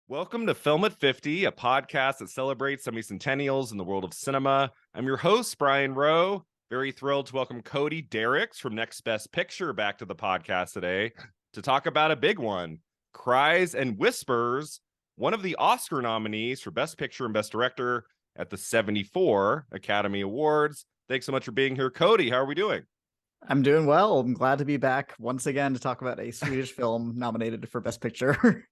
Welcome to Film at 50, a podcast that celebrates semi-centennials in the world of cinema. I'm your host, Brian Rowe. Very thrilled to welcome Cody Dericks from Next Best Picture back to the podcast today to talk about a big one, Cries and Whispers, one of the Oscar nominees for Best Picture and Best Director at the 74 Academy Awards. Thanks so much for being here, Cody. How are we doing? I'm doing well. I'm glad to be back once again to talk about a Swedish film nominated for Best Picture.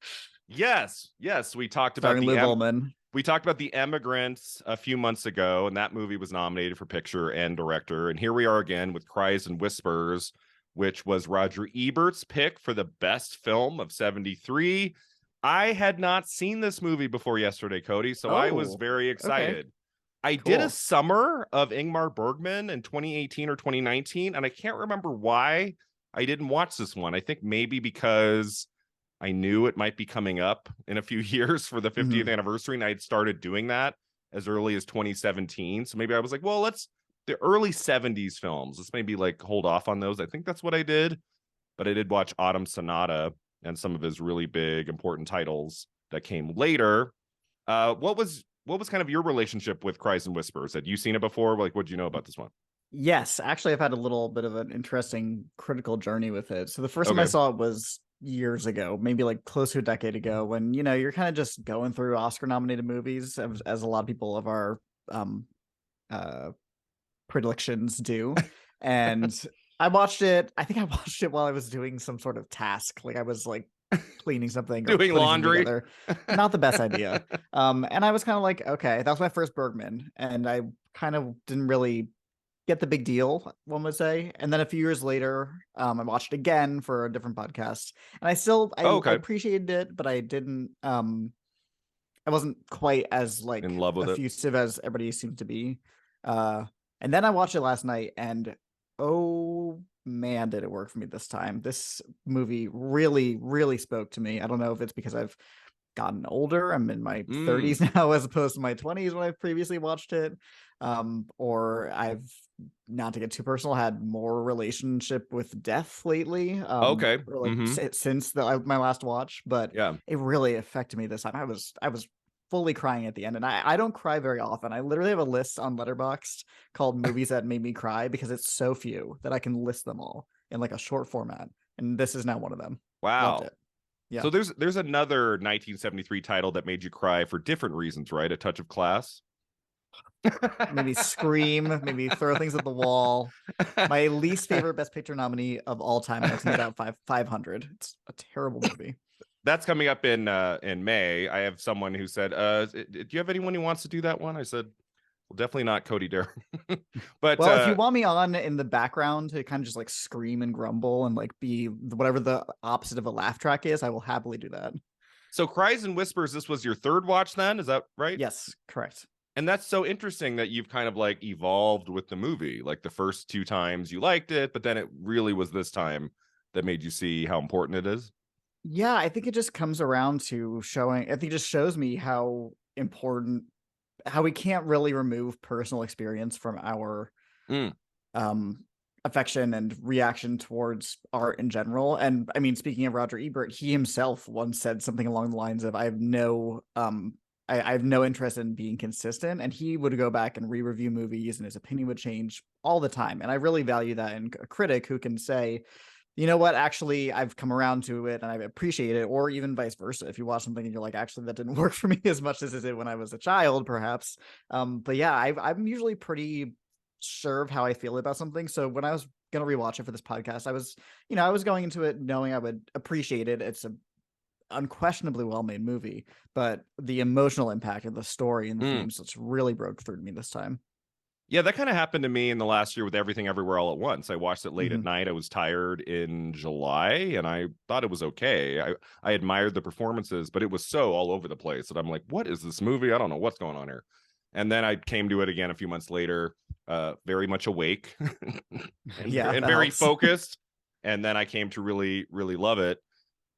Yes. We talked about Starring Liv Ullmann. We talked about The Emigrants a few months ago, and that movie was nominated for picture and director. And here we are again with Cries and Whispers, which was Roger Ebert's pick for the best film of 73. I had not seen this movie before yesterday, Cody, so I was very excited. Okay. I did a summer of Ingmar Bergman in 2018 or 2019, and I can't remember why I didn't watch this one. I think maybe because I knew it might be coming up in a few years for the 50th anniversary, and I had started doing that as early as 2017. So maybe I was like, well, the early 70s films, let's maybe like hold off on those. I think that's what I did. But I did watch Autumn Sonata and some of his really big, important titles that came later. What was kind of your relationship with Cries and Whispers? Had you seen it before? Like, what do you know about this one? Yes, actually, I've had a little bit of an interesting critical journey with it. So the first time I saw it was years ago, maybe like close to a decade ago, when you're kind of just going through Oscar nominated movies as a lot of people of our predilections do. And I watched it. I think I watched it while I was doing some sort of task, like I was like cleaning something or doing laundry. Not the best idea. And I was kind of like, okay, that was my first Bergman, and I kind of didn't really get the big deal, one would say. And then a few years later, I watched it again for a different podcast, and I appreciated it, but I didn't. I wasn't quite as like in love with effusive as everybody seems to be. And then I watched it last night, and oh man, did it work for me this time. This movie really, really spoke to me. I don't know if it's because I've gotten older. I'm in my 30s now as opposed to my 20s when I previously watched it. Or I've, not to get too personal, had more relationship with death lately. Since my last watch, but yeah, it really affected me this time. I was fully crying at the end, and I don't cry very often. I literally have a list on Letterboxd called movies that made me cry, because it's so few that I can list them all in like a short format, and this is now one of them. Wow. Loved it. Yeah. So there's another 1973 title that made you cry for different reasons, right? A Touch of Class. Maybe scream, maybe throw things at the wall. My least favorite Best Picture nominee of all time. I've seen about 500. It's a terrible movie. That's coming up in May. I have someone who said, do you have anyone who wants to do that one? I said, well, definitely not Cody Derrick. But well, if you want me on in the background to kind of just like scream and grumble and like be whatever the opposite of a laugh track is, I will happily do that. So Cries and Whispers, this was your third watch then? Is that right? Yes, correct. And that's so interesting that you've kind of like evolved with the movie. Like the first two times you liked it, but then it really was this time that made you see how important it is. Yeah, I think it just comes around to showing, I think it just shows me how important, how we can't really remove personal experience from our affection and reaction towards art in general. And I mean, speaking of Roger Ebert, he himself once said something along the lines of, I have no interest in being consistent, and he would go back and re-review movies and his opinion would change all the time. And I really value that in a critic who can say, you know what, actually, I've come around to it and I appreciate it. Or even vice versa. If you watch something and you're like, actually, that didn't work for me as much as it did when I was a child, perhaps. But yeah, I'm usually pretty sure of how I feel about something. So when I was going to rewatch it for this podcast, I was going into it knowing I would appreciate it. It's a unquestionably well-made movie, but the emotional impact of the story and the themes just really broke through to me this time. Yeah, that kind of happened to me in the last year with Everything Everywhere All at Once. I watched it late at night. I was tired in July, and I thought it was okay. I admired the performances, but it was so all over the place that I'm like, what is this movie? I don't know what's going on here. And then I came to it again a few months later, very much awake and very focused. And then I came to really, really love it.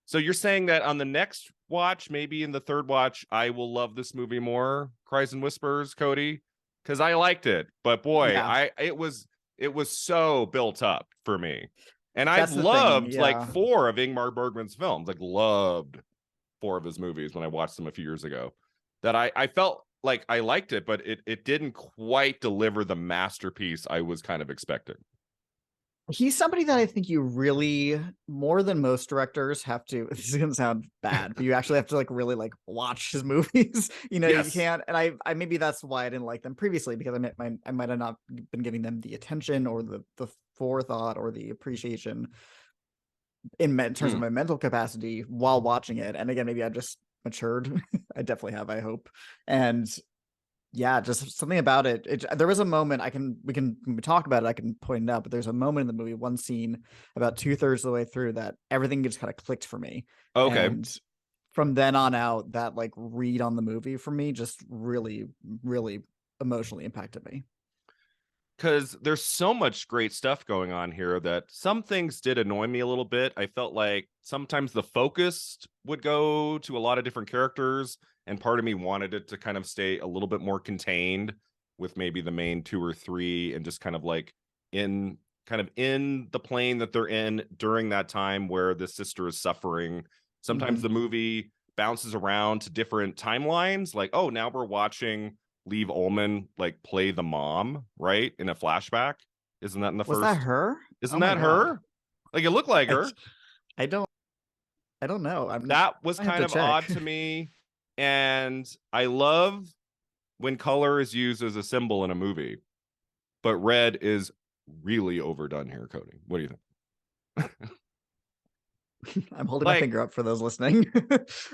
So you're saying that on the next watch, maybe in the third watch, I will love this movie more, Cries and Whispers, Cody? Because I liked it, but boy, it was so built up for me. And I've loved like 4 of Ingmar Bergman's films, like loved 4 of his movies when I watched them a few years ago, that I felt like I liked it, but it didn't quite deliver the masterpiece I was kind of expecting. He's somebody that I think you really, more than most directors, have to. This is gonna sound bad, but you actually have to like really like watch his movies. You know, you Yes. can't. And I maybe that's why I didn't like them previously, because I might have not been giving them the attention or the forethought or the appreciation in terms of Mm. my mental capacity while watching it. And again, maybe I just matured. I definitely have, I hope. And yeah, just something about it. There was a moment when we talk about it, I can point it out, but there's a moment in the movie, one scene about 2/3 of the way through, that everything just kind of clicked for me. Okay. And from then on out, that like read on the movie for me just really, really emotionally impacted me. Because there's so much great stuff going on here that some things did annoy me a little bit. I felt like sometimes the focus would go to a lot of different characters, and part of me wanted it to kind of stay a little bit more contained with maybe the main 2 or 3, and just kind of in the plane that they're in during that time where the sister is suffering. Sometimes Mm-hmm. the movie bounces around to different timelines, like, oh, now we're watching Leave Ullman like play the mom, right? In a flashback. Isn't that in the Was that first? her? Isn't Oh my that god. her? Like it looked like I, her. I don't I don't know. That was I have kind to of check. odd to me. And I love when color is used as a symbol in a movie, but red is really overdone here, Cody. What do you think? I'm holding my Like, finger up for those listening.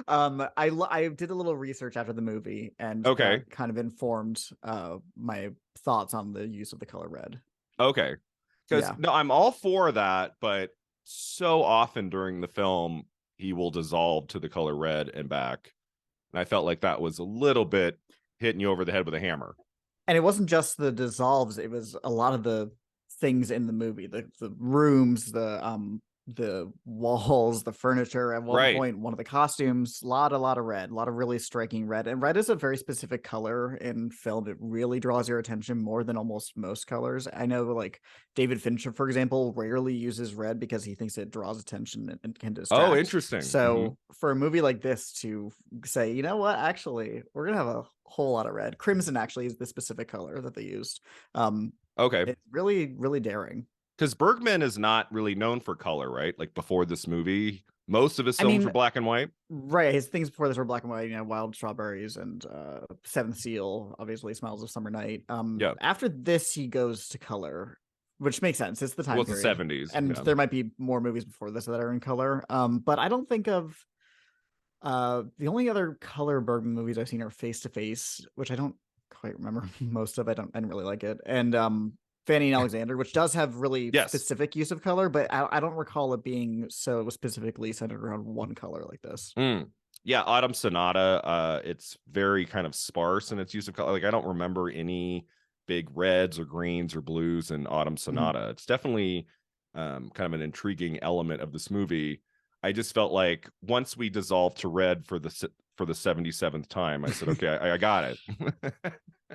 I did a little research after the movie, and okay, that kind of informed my thoughts on the use of the color red. okay. Because Yeah. no, I'm all for that, but so often during the film, he will dissolve to the color red and back. And I felt like that was a little bit hitting you over the head with a hammer. And it wasn't just the dissolves, it was a lot of the things in the movie, the rooms, the walls, the furniture. At one Right. point, one of the costumes, a lot of red, a lot of really striking red. And red is a very specific color in film. It really draws your attention more than almost most colors. I know, like David Fincher, for example, rarely uses red because he thinks it draws attention and can Oh, distract. interesting. So for a movie like this to say, you know what, actually, we're gonna have a whole lot of red. Crimson actually is the specific color that they used. Um, Okay. it's really, really daring. Because Bergman is not really known for color, right? Like before this movie, most of his I films were mean, black and white. right, his things before this were black and white, Wild Strawberries and Seventh Seal, obviously Smells of Summer Night. Yeah. After this he goes to color, which makes sense. It's the Well, time it's the period. 70s. And Yeah. there might be more movies before this that are in color. But I don't think of the only other color Bergman movies I've seen are Face to Face, which I don't quite remember most of. I didn't really like it. And Fanny and Alexander, which does have really Yes. specific use of color, but I don't recall it being so specifically centered around one color like this. Mm. Yeah. Autumn Sonata. It's very kind of sparse in its use of color. Like I don't remember any big reds or greens or blues in Autumn Mhm. Sonata. It's definitely kind of an intriguing element of this movie. I just felt like once we dissolved to red for the 77th time, I said, okay, I got it.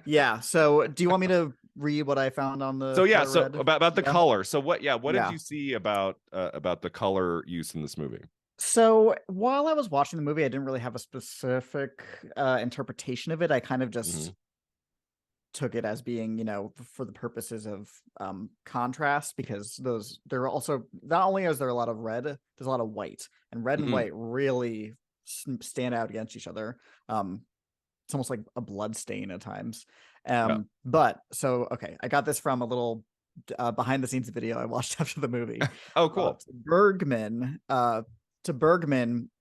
Yeah. So, do you want me to read what I found on the So yeah, color so red? about the Yeah. color. So what did Yeah. you see about the color use in this movie? So while I was watching the movie, I didn't really have a specific interpretation of it. I kind of Mm-hmm. just took it as being, for the purposes of contrast, because those there are also, not only is there a lot of red, there's a lot of white, and red and Mm, white really stand out against each other. It's almost like a blood stain at times. yeah. But so okay, I got this from a little behind the scenes video I watched after the movie. Oh, Uh, cool. to Bergman, uh, to Bergman,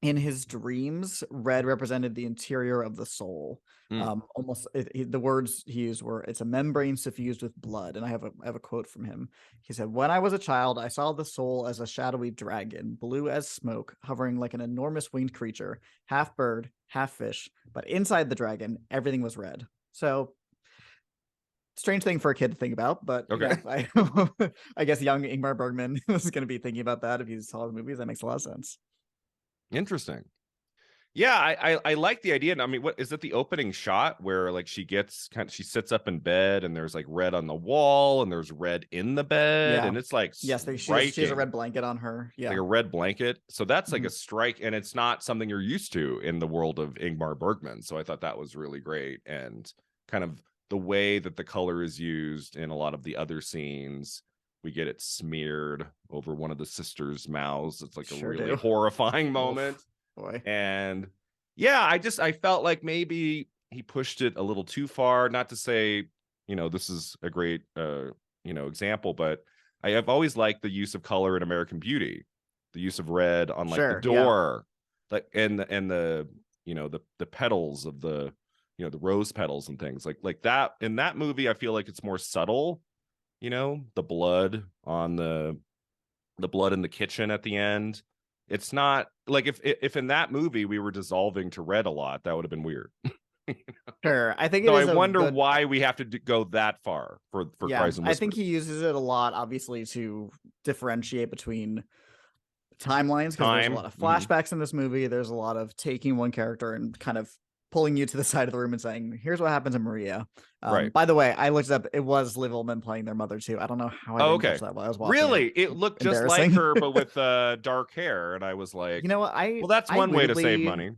in his dreams, red represented the interior of the soul. Mm, Almost the words he used were, "It's a membrane suffused with blood." And I have a quote from him. He said, "When I was a child, I saw the soul as a shadowy dragon, blue as smoke, hovering like an enormous winged creature, half bird, half fish. But inside the dragon, everything was red." So strange thing for a kid to think about, but okay. I guess young Ingmar Bergman was going to be thinking about that if he saw the movies. That makes a lot of sense. Interesting. Yeah, I like the idea. And I mean, what is it, the opening shot where like she sits up in bed and there's like red on the wall and there's red in the bed Yeah. and it's like Yes, she has a striking, red blanket on her. like Yeah. a red blanket. So that's like Mhm. a strike, and it's not something you're used to in the world of Ingmar Bergman. So I thought that was really great, and kind of the way that the color is used in a lot of the other scenes. We get it smeared over one of the sisters' mouths. It's like a Sure really do. horrifying moment. Oof, boy. And yeah, I felt like maybe he pushed it a little too far. Not to say, this is a great example, but I have always liked the use of color in American Beauty, the use of red on like the Sure. Yeah. door, like and the the petals of the rose petals and things like that. In that movie, I feel like it's more subtle. The blood on the blood in the kitchen at the end. It's not like if in that movie we were dissolving to red a lot, that would have been weird. Sure. I think it So I is a wonder good. why we have to go that far for Yeah, Cries and I think Whispers. he uses it a lot, obviously, to differentiate between timelines because there's a lot Time. of flashbacks in this movie. There's a lot of taking one character and kind of pulling you to the side of the room and saying, "Here's what happens to Maria." Right. By the way, I looked it up. It was Liv Ullmann playing their mother too. I don't know how I Oh, didn't catch okay. that while I was watching it. Really? It looked just like Embarrassing. her, but with dark hair. And I was like, You know what? well, that's I one way to save weirdly money.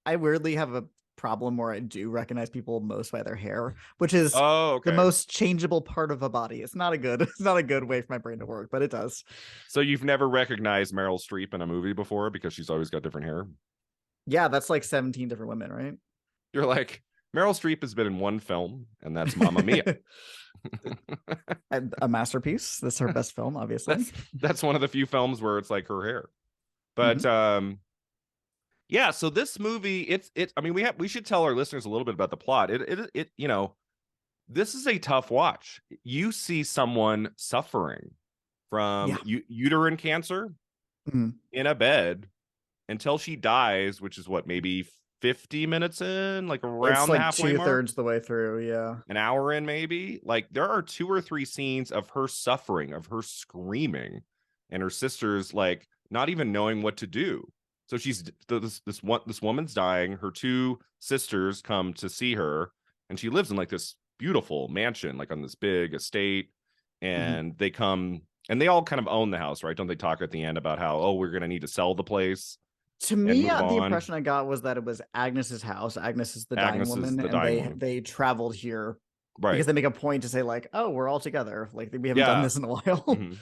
I weirdly have a problem where I do recognize people most by their hair, which is Oh, the okay. most changeable part of a body. It's not a good it's not a good way for my brain to work, but it does. So you've never recognized Meryl Streep in a movie before because she's always got different hair? Yeah, that's like 17 different women, right? You're like, Meryl Streep has been in one film, and that's Mamma Mia. A masterpiece. That's her best film, obviously. That's one of the few films where it's like her hair. But Mhm. yeah, so this movie, it's I mean, we should tell our listeners a little bit about the plot. This is a tough watch. You see someone suffering from Yeah. uterine cancer Mhm. in a bed until she dies, which is what, maybe 50 minutes in, like It's around the like halfway two mark, thirds the way through. Yeah. an hour in maybe. Like there are 2 or 3 scenes of her suffering, of her screaming, and her sisters like not even knowing what to do. So this woman's dying. Her 2 sisters come to see her, and she lives in like this beautiful mansion, like on this big estate. Mhm. And they come and they all kind of own the house, right? Don't they talk at the end about how, oh, we're gonna need to sell the place To and me, move the on? impression I got was that it was Agnes's house. Agnes is the dying Agnes is woman, the and dying they woman, they traveled here right? because they make a point to say like, "Oh, we're all together. Like we haven't done Yeah. this in a while." Hmm.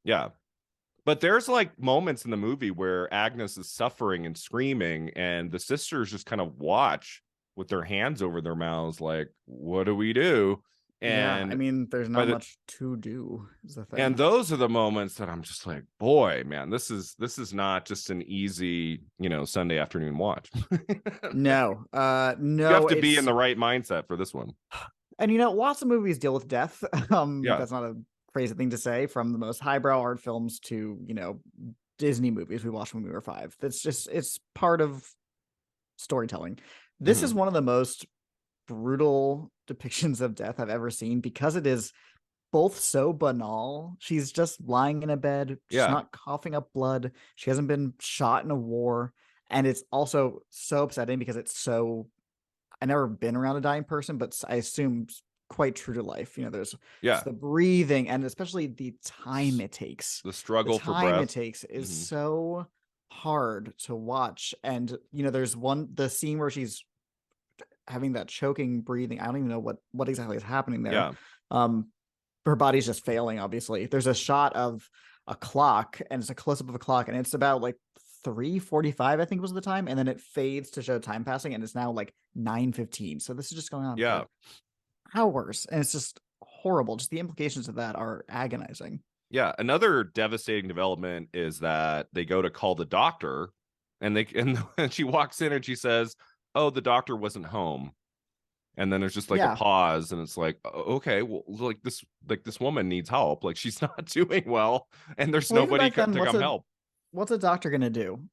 Yeah. But there's like moments in the movie where Agnes is suffering and screaming, and the sisters just kind of watch with their hands over their mouths, like, what do we do? Yeah, I And mean, there's by not the much to do, is the and thing. those are the moments that I'm just like, boy, man, this is not just an easy, Sunday afternoon watch. No, You have no, to be in it's the right mindset for this one. and lots of movies deal with death. Yeah. That's not a crazy thing to say. From the most highbrow art films to Disney movies we watched when we were 5. It's part of storytelling. This is Hmm. one of the most brutal depictions of death I've ever seen because it is both so banal. She's just lying in a bed. She's Yeah. not coughing up blood. She hasn't been shot in a war. And it's also so upsetting because it's so. I've never been around a dying person, but I assume quite true to life. There's just Yeah. the breathing and especially the time it takes. The The struggle for time it breath. takes is Hmm. so hard to watch. And, there's the scene where she's having that choking breathing. I don't even know what exactly is happening there. Yeah. Um, her body's just failing, obviously. There's a shot of a clock, and it's a close-up of a clock, and it's about like 3:45, I think was the time, and then it fades to show time passing, and it's now like 9:15. So this is just going on Yeah. for hours, and it's just horrible. Just the implications of that are agonizing. Yeah, another devastating development is that they go to call the doctor, and and she walks in and she says, "Oh, the doctor wasn't home." And then there's just like a Yeah. pause, and it's like, okay, well, like this woman needs help. Like she's not doing well, and there's Well, even nobody back then, to come help. what's a doctor gonna do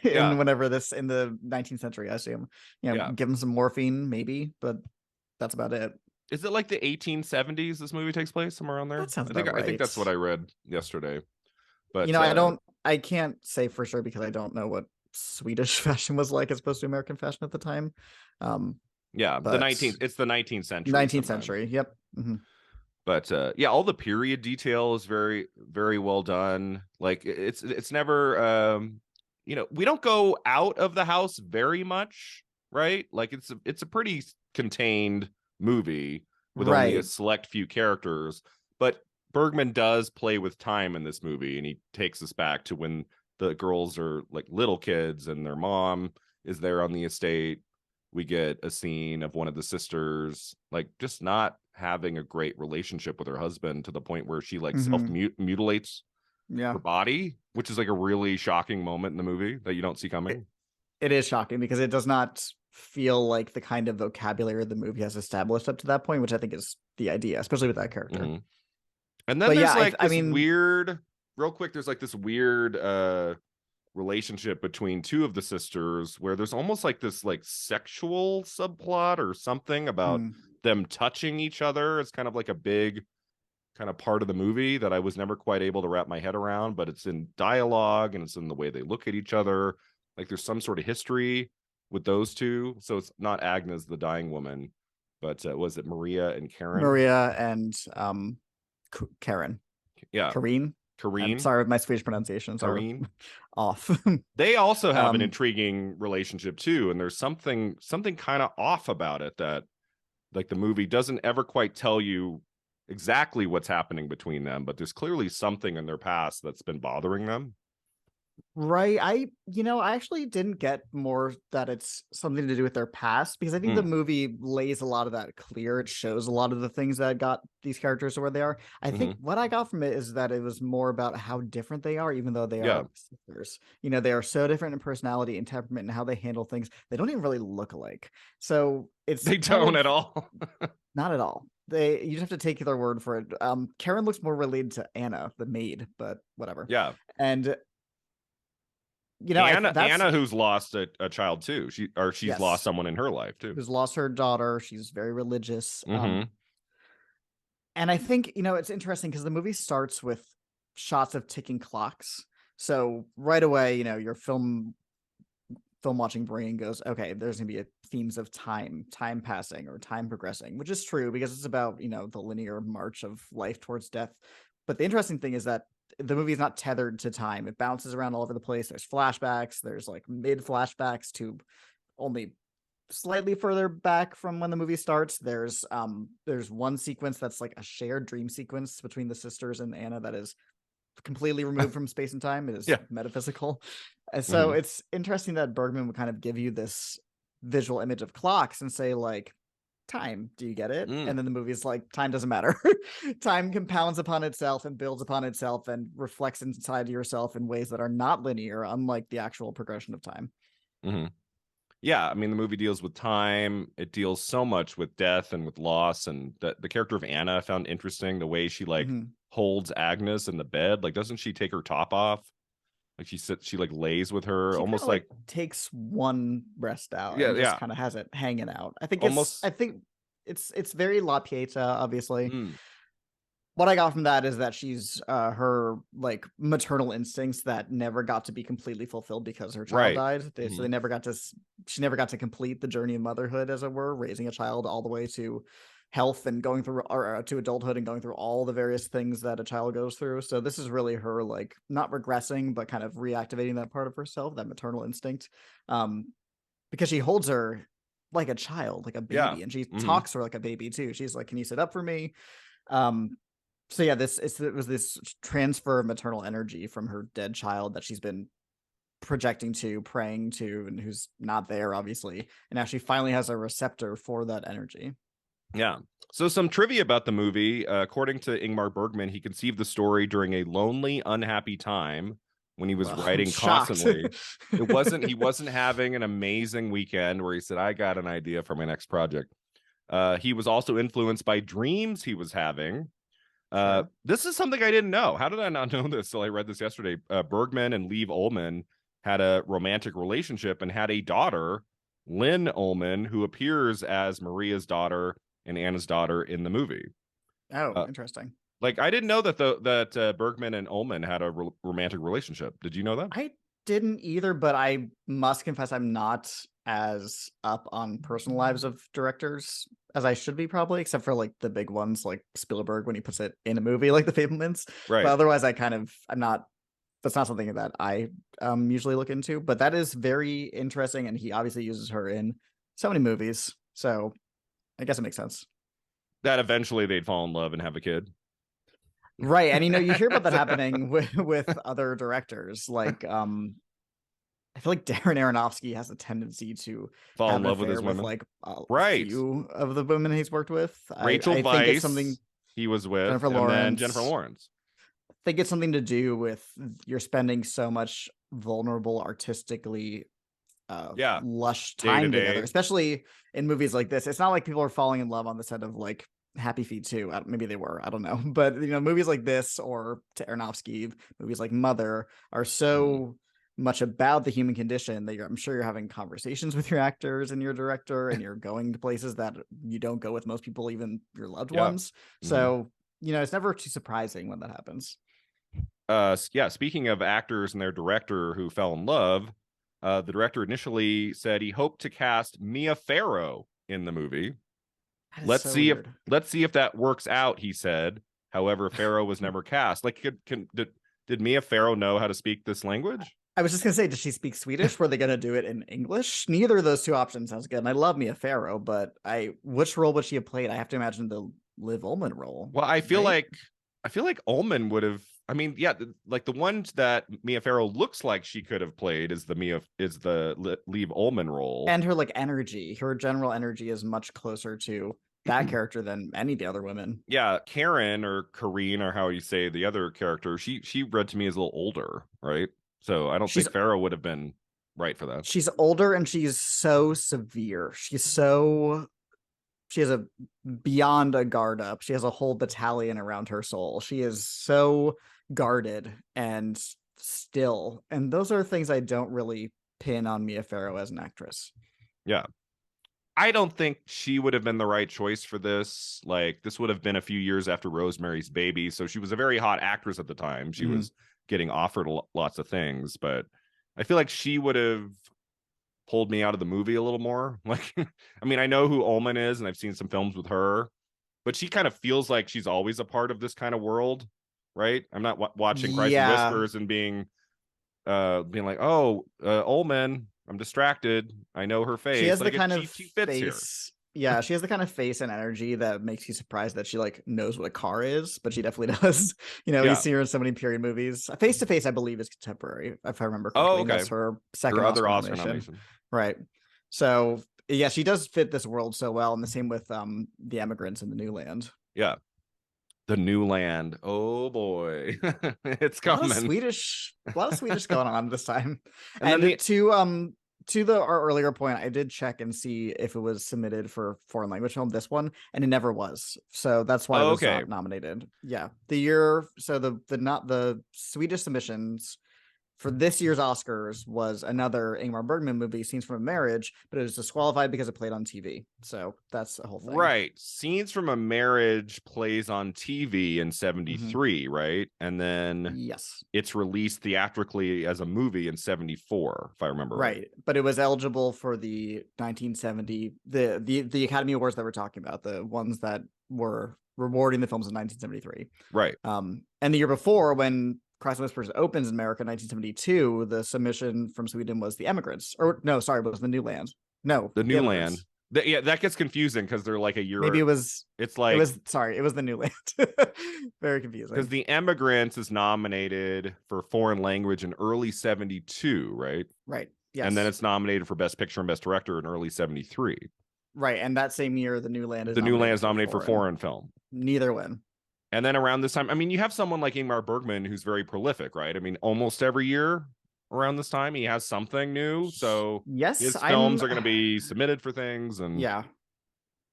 Yeah, in the 19th century? I assume, yeah. give him some morphine, maybe, but that's about it. Is it like the 1870s? This movie takes place somewhere around That there. sounds I think about I think that's what right. I read yesterday. But I can't say for sure because I don't know what Swedish fashion was like as opposed to American fashion at the time. Yeah, But it's the 19th century 19th sometimes. century. Yep. But yeah, all the period detail is very, very well done. Like it's never we don't go out of the house very much, right? Like it's a pretty contained movie with only a Right. select few characters. But Bergman does play with time in this movie, and he takes us back to when the girls are like little kids and their mom is there on the estate. We get a scene of one of the sisters like just not having a great relationship with her husband to the point where she like self mutilates Yeah. her body, which is like a really shocking moment in the movie that you don't see coming. It is shocking because it does not feel like the kind of vocabulary the movie has established up to that point, which I think is the idea, especially with that character. Mm-hmm. And then But there's yeah, like I this mean, weird, real quick, there's like this weird relationship between two of the sisters where there's almost like this like sexual subplot or something about them touching each other. It's kind of like a big kind of part of the movie that I was never quite able to wrap my head around, but it's in dialogue and it's in the way they look at each other. Like there's some sort of history with those two. So it's not Agnes, the dying woman, but was it Maria and Karen? Maria and Karen. Yeah. Karine. I'm Karine. sorry, my Swedish pronunciations Karine. are off. They also have an intriguing relationship too, and there's something kind of off about it that like the movie doesn't ever quite tell you exactly what's happening between them, but there's clearly something in their past that's been bothering them. Right. I actually didn't get more that it's something to do with their past because I think the movie lays a lot of that clear. It shows a lot of the things that got these characters to where they are. I think what I got from it is that it was more about how different they are, even though they are sisters. They are so different in personality and temperament and how they handle things. They don't even really look alike. So they don't at all. Not at all. You just have to take their word for it. Karen looks more related to Anna, the maid, but whatever. Yeah. And Anna, who's lost a child too. She's lost someone in her life too. Who's lost her daughter. She's very religious. And I think, it's interesting because the movie starts with shots of ticking clocks. So right away, your film watching brain goes, okay, there's gonna be themes of time passing or time progressing, which is true because it's about, the linear march of life towards death. But the interesting thing is that the movie is not tethered to time. It bounces around all over the place. There's flashbacks. There's like mid flashbacks to only slightly further back from when the movie starts. There's one sequence that's like a shared dream sequence between the sisters and Anna that is completely removed from space and time. It is metaphysical. And so it's interesting that Bergman would kind of give you this visual image of clocks and say like, time, do you get it? And then the movie's like, time doesn't matter. Time compounds upon itself and builds upon itself and reflects inside yourself in ways that are not linear, unlike the actual progression of time. Yeah, I mean, the movie deals with time. It deals so much with death and with loss. And the character of Anna I found interesting, the way she like holds Agnes in the bed. Like, doesn't she take her top off? Like she like lays with her, she almost like takes one breast out and just kind of has it hanging out. I think it's very La Pieta, obviously. What I got from that is that she's her like maternal instincts that never got to be completely fulfilled because her child died. So she never got to complete the journey of motherhood, as it were, raising a child all the way to health and going through or to adulthood and going through all the various things that a child goes through. So this is really her like not regressing, but kind of reactivating that part of herself, that maternal instinct. Because she holds her like a child, like a baby, and she talks to her like a baby too. She's like, "Can you sit up for me?" So yeah, it was this transfer of maternal energy from her dead child that she's been projecting to, praying to, and who's not there, obviously. And now she finally has a receptor for that energy. Yeah. So some trivia about the movie. According to Ingmar Bergman, he conceived the story during a lonely, unhappy time when he was writing constantly. He wasn't having an amazing weekend where he said, I got an idea for my next project. He was also influenced by dreams he was having. This is something I didn't know. How did I not know this till I read this yesterday? Bergman and Liv Ullmann had a romantic relationship and had a daughter, Lynn Ullmann, who appears as Maria's daughter and Anna's daughter in the movie. Oh, interesting. Like I didn't know that Bergman and Ullmann had a romantic relationship. Did you know that? I didn't either, but I must confess I'm not as up on personal lives of directors as I should be, probably, except for like the big ones like Spielberg when he puts it in a movie like The Fablemans. But Right. otherwise, I'm not. That's not something that I usually look into. But that is very interesting, and he obviously uses her in so many movies. So I guess it makes sense. That eventually they'd fall in love and have a kid. Right. And you hear about that happening with other directors. Like I feel like Darren Aronofsky has a tendency to Fall have in an love with affair his with women. like a Right. few of the women he's worked with. Rachel I think it's something. Weisz he was with, Jennifer and then Jennifer Lawrence. Lawrence. I think it's something to do with you're spending so much vulnerable, artistically Yeah. lush Day to time together, day. especially in movies like this. It's not like people are falling in love on the set of like Happy Feet 2. Maybe they were, I don't know. But movies like this or to Aronofsky, movies like Mother are Mhm. so much about the human condition that I'm sure you're having conversations with your actors and your director, and you're going to places that you don't go with most people, even your loved Yeah. ones. Mhm. So it's never too surprising when that happens. Yeah, speaking of actors and their director who fell in love, the director initially said he hoped to cast Mia Farrow in the movie. That is Let's so see if weird. let's see if that works out, he said. However, Farrow was never cast. Like, did Mia Farrow know how to speak this language? I was just gonna say, does she speak Swedish? Were they gonna do it in English? Neither of those two options sounds good. And I love Mia Farrow, but which role would she have played? I have to imagine the Liv Ullmann role, Well, right? I feel like Ullman would have. I mean, yeah, like the one that Mia Farrow looks like she could have played is the Liv Ullman role. And her like energy, her general energy is much closer to that character than any of the other women. Yeah, Karen or Kareen or how you say the other character, she read to me as a little older, right? So I don't She's think Farrow would have been right for that. she's older and she's so severe. She has a beyond a guard up. She has a whole battalion around her soul. She is so guarded and still. And those are things I don't really pin on Mia Farrow as an actress. Yeah. I don't think she would have been the right choice for this. Like, this would have been a few years after Rosemary's Baby, so she was a very hot actress at the time. She Mhm. was getting offered lots of things, but I feel like she would have pulled me out of the movie a little more. Like, I mean, I know who Ullman is, and I've seen some films with her, but she kind of feels like she's always a part of this kind of world, right? I'm not watching Cries and Yeah. Whispers and being like, oh, Ullman, I'm distracted. I know her She face. has the Like, kind of she fits here. face. Yeah, she has the kind of face and energy that makes you surprised that she like knows what a car is, but she definitely does. You Yeah. see her in so many period movies. Face to Face, I believe, is contemporary, if I remember Oh, correctly, and okay. that's her Her second other Oscar Oscar nomination. nomination. Right. So yeah, she does fit this world so well, and the same with the Emigrants in the New Land. Yeah. The New Land. Oh boy. It's coming. A lot of Swedish going on this time. And then And the to the our earlier point, I did check and see if it was submitted for foreign language film, this one, and it never was. So that's why it oh, was okay. not nominated. Yeah. The year so the not the Swedish submissions for this year's Oscars was another Ingmar Bergman movie, Scenes from a Marriage, but it was disqualified because it played on TV. So that's the whole thing. Right. Scenes from a Marriage plays on TV in Mm-hmm. 73, right? And then Yes. it's released theatrically as a movie in 74, if I remember right. Right, but it was eligible for the 1970 the Academy Awards that we're talking about, the ones that were rewarding the films in 1973. Right. And the year before, when Cries and Whispers opens in America in 1972, the submission from Sweden was The Emigrants, or no, sorry, it was The New Land. No, The The New Land. Emigrants. Yeah, that gets confusing because they're like a Maybe year. it was. It's It like was sorry. It was The New Land. Very because confusing. The Emigrants is nominated for foreign language in early 72, right? Right. And then Yes. it's nominated for Best Picture and Best Director in early 73. Right. And that same year, The New Land is The New Land nominated is for nominated for foreign. foreign film. Neither win. And then around this time, I mean, you have someone like Ingmar Bergman who's very prolific, right? I mean, almost every year around this time, he has something new. So Yes, his films are going to be submitted for things, yeah.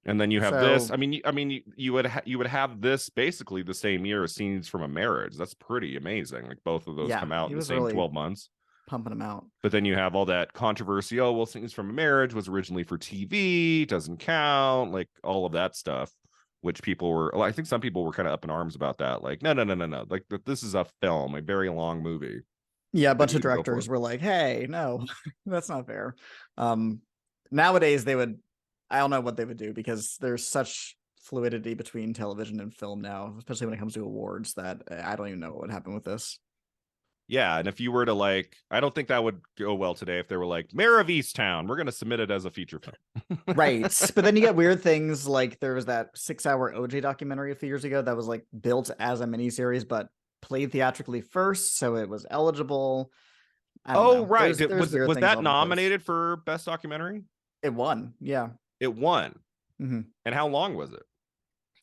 and then you have this. So You would have this basically the same year as Scenes from a Marriage. That's pretty amazing. Like both of those yeah, come out he in the was same really 12 months. pumping them out. But then you have all that controversy. Oh, well, Scenes from a Marriage was originally for TV, doesn't count, like all of that stuff, which people were, I think some people were kind of up in arms about that. Like, no. Like, this is a film, a very long movie. Yeah, a bunch Didn't of even go for directors it. were like, "Hey, no, that's not fair." Nowadays they would, I don't know what they would do because there's such fluidity between television and film now, especially when it comes to awards, that I don't even know what would happen with this. Yeah, and if you were to like, I don't think that would go well today if they were like, Mayor of Easttown, we're going to submit it as a feature film. Right. But then you get weird things like there was that 6 hour OJ documentary a few years ago that was like built as a miniseries, but played theatrically first, so it was eligible. I don't Oh, know. right. There's weird Was things that all over the place. nominated for best documentary? It won. Yeah. It won. Mm-hmm. And how long was it?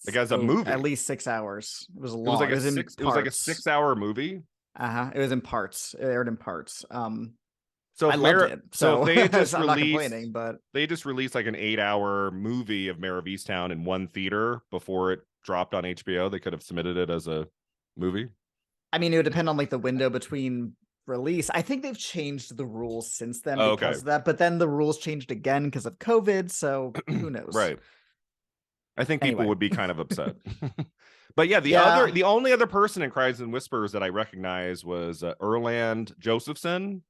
Like as a Oh, at movie? least 6 hours. It was It was long. like It was in it was like a parts. 6 hour movie. It was in parts. It aired in parts. So I if loved Mayor, it. so if So they had just I'm not released, complaining, but they just released like an 8 hour movie of Mayor of Easttown in one theater before it dropped on HBO, they could have submitted it as a movie. I mean, it would depend on like the window between release. I think they've changed the rules since then Oh, okay. because of that, but then the rules changed again because of COVID. So who knows? Right. I think people Anyway, would be kind of upset. But yeah, yeah. the only other person in Cries and Whispers that I recognize was Erland Josephson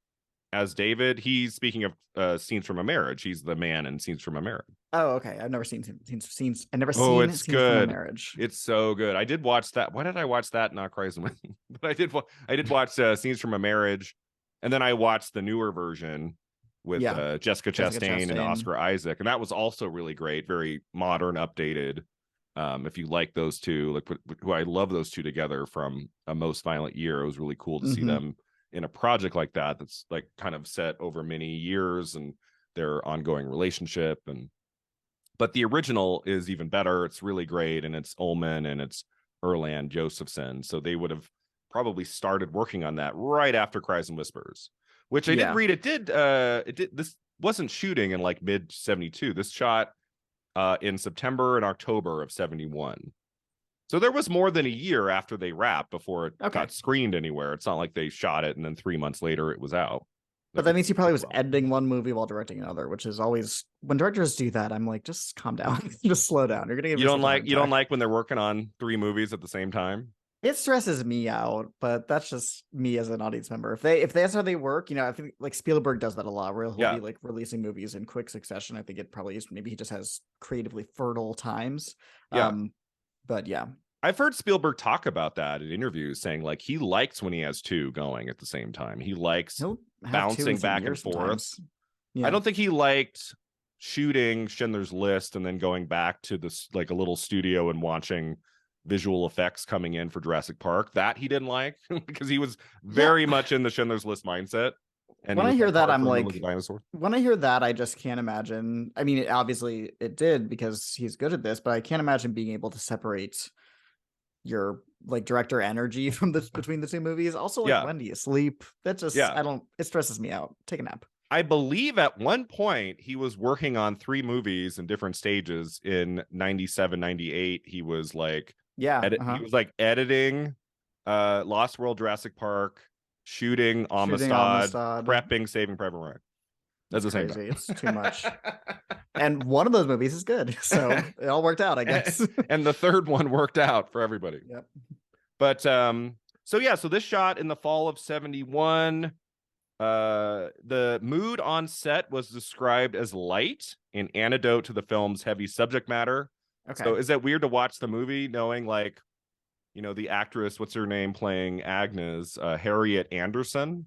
as David. He's speaking of Scenes from a Marriage. He's the man in Scenes from a Marriage. Oh, okay. I've never seen scenes. I've never Oh, seen it's scenes from a good. marriage. It's so good. I did watch that. Why did I watch that? Not Cries and Whispers, but I did watch Scenes from a Marriage, and then I watched the newer version with Yeah, Jessica Jessica Chastain and Chastain. Oscar Isaac, and that was also really great. Very modern, updated. If you like those two, like who I love those two together from A Most Violent Year, it was really cool to see Mm-hmm. them in a project like that. That's like kind of set over many years and their ongoing relationship. And but the original is even better. It's really great, and it's Ullman and it's Erland Josephson. So they would have probably started working on that right after Cries and Whispers, which I did Yeah. read. It did. This wasn't shooting in like mid 72. This shot in September and October of 71. So there was more than a year after they wrapped before it Okay. got screened anywhere. It's not like they shot it and then 3 months later it was out. But That that could means he take probably a was while. editing one movie while directing another, which is always when directors do that. I'm like, just calm down, just slow down. You're gonna give yourself a heart You don't attack. like when they're working on 3 movies at the same time? It stresses me out, but that's just me as an audience member. If that's how they work, I think like Spielberg does that a lot, where he'll Yeah. be like releasing movies in quick succession. I think it probably is maybe he just has creatively fertile times. Yeah. But yeah, I've heard Spielberg talk about that in interviews, saying like he likes when he has two going at the same time. He likes he'll have two in the bouncing same back year and forth. sometimes. I Yeah. don't think he liked shooting Schindler's List and then going back to this like a little studio and watching visual effects coming in for Jurassic Park. That he didn't like because he was Yeah. very much in the Schindler's List mindset, and he When I was hear like that, hard I'm for him to look at like, dinosaurs. when I hear that, I just can't imagine. I mean, obviously it did because he's good at this, but I can't imagine being able to separate your like director energy from this between the two movies. Also, like Yeah, when do you sleep? That just yeah. I don't. It stresses me out. Take a nap. I believe at one point he was working on 3 movies in different stages in 97, 98. He was like Yeah. he was like editing Lost World Jurassic Park, shooting Shooting Amistad, Amistad. prepping Saving Private Ryan at It's the same crazy. It's too much. time. And one of those movies is good, so it all worked out, I guess. And the third one worked out for everybody. Yep. But so yeah, so this shot in the fall of 71. The mood on set was described as light, an antidote to the film's heavy subject matter. Okay. So is that weird to watch the movie knowing like, the actress, what's her name playing Agnes, Harriet Anderson,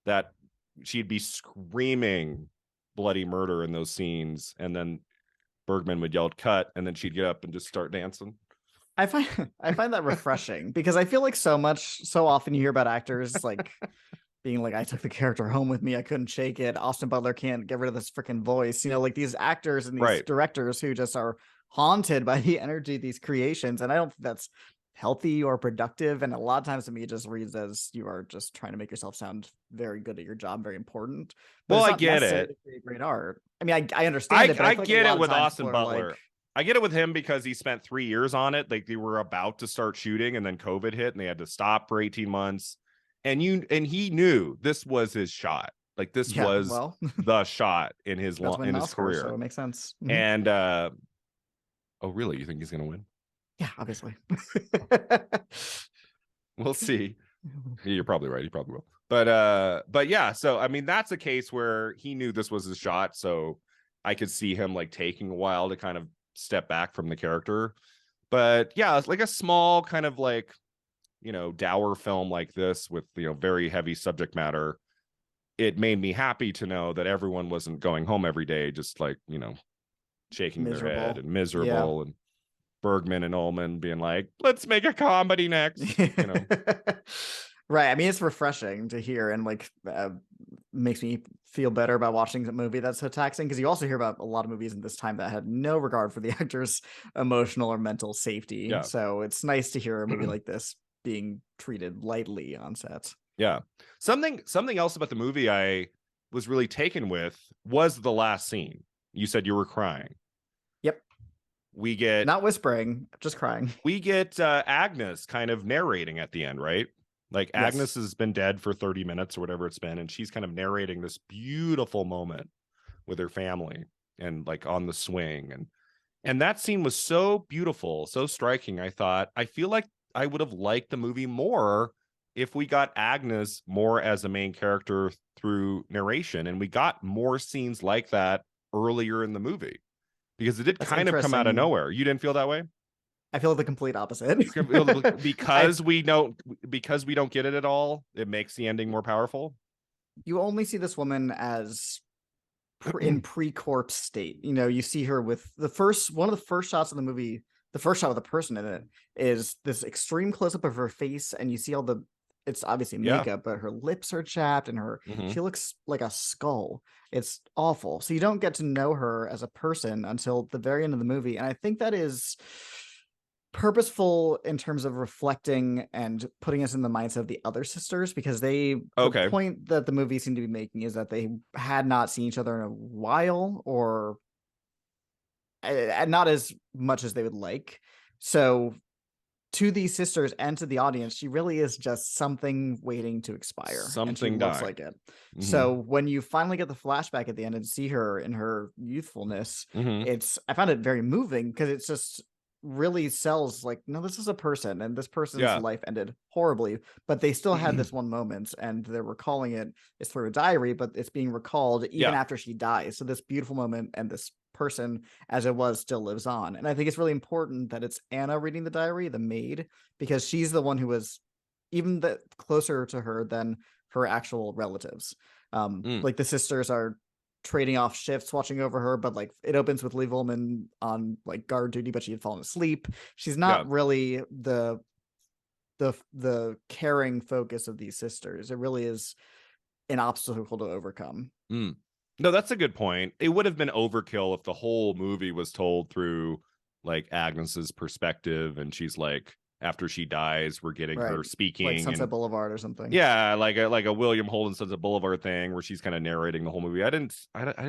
that she'd be screaming bloody murder in those scenes, and then Bergman would yell cut, and then she'd get up and just start dancing. I find that refreshing because I feel like so often you hear about actors like being like, I took the character home with me. I couldn't shake it. Austin Butler can't get rid of this freaking voice. Like these actors and these Right. directors who just are haunted by the energy of these creations. And I don't think that's healthy or productive. And a lot of times to me, it just reads as you are just trying to make yourself sound very good at your job, very important. But Well, it's I not get necessary it. to create great art. I mean, I understand it, but I I feel like a get lot it of with times people Austin are like, Butler. I get it with him because he spent 3 years on it. Like they were about to start shooting, and then COVID hit, and they had to stop for 18 months. And he knew this was his shot. Like this yeah, was well, the shot in that's when in his mouse scores, so career. it makes sense. Mhm. And oh, really? You think he's gonna win? Yeah, obviously. We'll see. You're probably right. He probably will. But yeah, so I mean that's a case where he knew this was his shot, so I could see him like taking a while to kind of step back from the character. But yeah, it's like a small kind of like, dour film like this with, very heavy subject matter. It made me happy to know that everyone wasn't going home every day just like, shaking their head Miserable. and Yeah. miserable, and Bergman and Ullman being like, let's make a comedy next. Right. I mean, it's refreshing to hear, and like makes me feel better about watching a movie that's so taxing, because you also hear about a lot of movies in this time that had no regard for the actor's emotional or mental safety. Yeah. So it's nice to hear a movie like this being treated lightly on set. Yeah. Something else about the movie I was really taken with was the last scene. You said you were crying. Yep. We get Not whispering, just crying. Agnes kind of narrating at the end, right? Like Yes. Agnes has been dead for 30 minutes or whatever it's been, and she's kind of narrating this beautiful moment with her family and like on the swing, and that scene was so beautiful, so striking. I feel like I would have liked the movie more if we got Agnes more as a main character through narration, and we got more scenes like that earlier in the movie, because it did That's kind of come out of interesting. nowhere. You didn't feel that way? I feel the complete opposite. I Because we don't get it at all, it makes the ending more powerful. You only see this woman as in pre-corpse state. You see her with one of the first shots of the movie. The first shot of the person in it is this extreme close-up of her face, and you see all the, it's obviously Yeah. makeup, but her lips are chapped, and Mm-hmm. she looks like a skull. It's awful. So you don't get to know her as a person until the very end of the movie. And I think that is purposeful in terms of reflecting and putting us in the mindset of the other sisters, because the Okay. point that the movie seemed to be making is that they had not seen each other in a while, or not as much as they would like. So to these sisters and to the audience, she really is just something waiting to expire, and she Something looks dying. like it. Mm-hmm. So when you finally get the flashback at the end and see her in her youthfulness, Mm-hmm. I found it very moving, because it's just really sells like, no, this is a person, and this person's Yeah. life ended horribly, but they still had this one moment, and they're recalling it. It's through a diary, but it's being recalled even Yeah. after she dies. So this beautiful moment and this person as it was still lives on. And I think it's really important that it's Anna reading the diary, the maid, because she's the one who was even closer to her than her actual relatives. Mm. Like the sisters are trading off shifts watching over her, but like it opens with Lee Volman on like guard duty, but she had fallen asleep. She's Yeah. not really the caring focus of these sisters. It really is an obstacle to overcome. Mm. No, that's a good point. It would have been overkill if the whole movie was told through like Agnes's perspective, and she's like, after she dies, we're getting Right. her Like speaking, Sunset and Boulevard or something. yeah, like a William Holden Sunset Boulevard thing where she's kind of narrating the whole movie. I didn't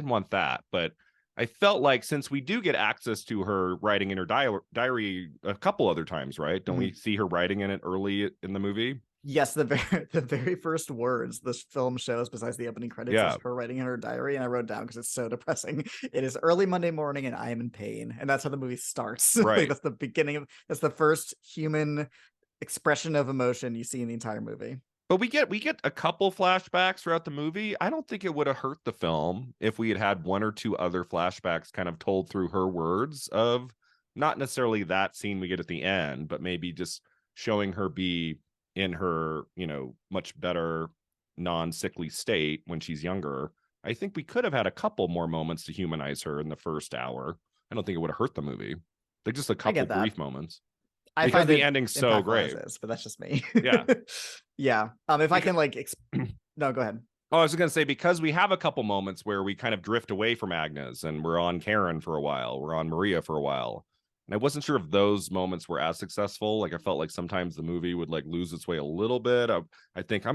want that, but I felt like since we do get access to her writing in her diary a couple other times, right? Don't we Mhm. see her writing in it early in the movie? Yes, the very first words this film shows, besides the opening credits, is Yeah, her writing in her diary, and I wrote down because it's so depressing. It is early Monday morning, and I am in pain, and that's how the movie starts. Like right. that's the beginning of that's the first human expression of emotion you see in the entire movie. But we get a couple flashbacks throughout the movie. I don't think it would have hurt the film if we had had one or two other flashbacks kind of told through her words, of not necessarily that scene we get at the end, but maybe just showing her be in her, much better non-sickly state when she's younger. I think we could have had a couple more moments to humanize her in the first hour. I don't think it would have hurt the movie. Like just a I couple get that. brief moments, I because find the it ending's so impactful as great. is, but that's just me. Yeah. Yeah. If I Because can like, no, go ahead. Oh, I was going to say, because we have a couple moments where we kind of drift away from Agnes and we're on Karen for a while, we're on Maria for a while. And I wasn't sure if those moments were as successful. Like I felt like sometimes the movie would like lose its way a little bit. I think I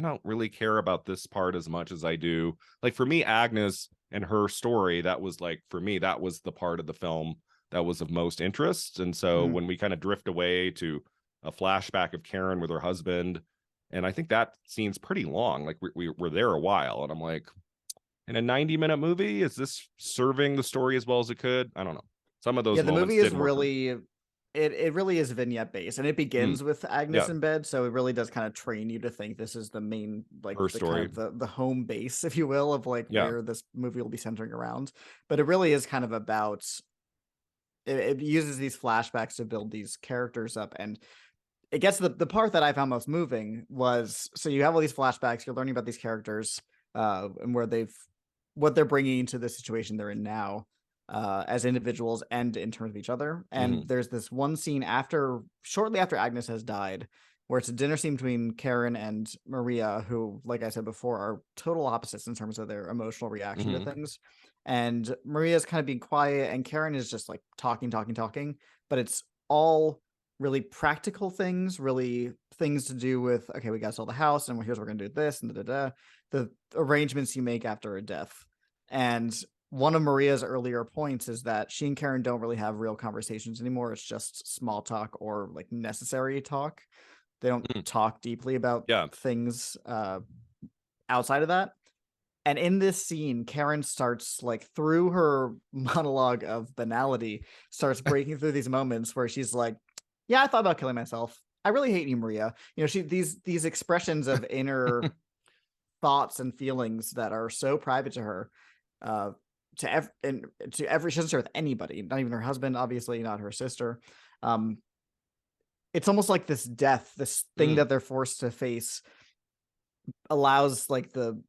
don't really care about this part as much as I do. Like for me, Agnes and her story, that was like, for me, that was the part of the film that was of most interest. And so Mhm. when we kind of drift away to a flashback of Karen with her husband, and I think that scene's pretty long. Like we were there a while, and I'm like, in a 90-minute movie, is this serving the story as well as it could? I don't know. Some of Yeah, those the moments movie is didn't work for me. really It really is vignette based, and it Mm, begins with Agnes yeah, in bed, so it really does kind of train you to think this is the main, like, her the kind story. of the home base, if you will, of like Yeah. where this movie will be centering around. But it really is kind of about it uses these flashbacks to build these characters up, and it gets the part that I found most moving was, so you have all these flashbacks, you're learning about these characters, and where they've what they're bringing to the situation they're in now, as individuals and in terms of each other. Hmm. And there's this one scene after, shortly after Agnes has died, where it's a dinner scene between Karen and Maria, who, like I said before, are total opposites in terms of their emotional reaction to Hmm. things. And Maria's kind of being quiet, and Karen is just like talking, talking, talking, but it's all really practical things, really things to do with, okay, we got to sell the house, and here's what we're gonna do this, and da, da, da, the arrangements you make after a death. And one of Maria's earlier points is that she and Karen don't really have real conversations anymore. It's just small talk or like necessary talk. They don't Mm, talk deeply about yeah. things outside of that. And in this scene, Karen starts, like, through her monologue of banality, starts breaking through these moments where she's like, "Yeah, I thought about killing myself. I really hate you, Maria." You know, she these expressions of inner thoughts and feelings that are so private to her, uh, and to every, she doesn't share with anybody, not even her husband, obviously, not her sister. Um, it's almost like this death, this thing Mm, that they're forced to face, allows like the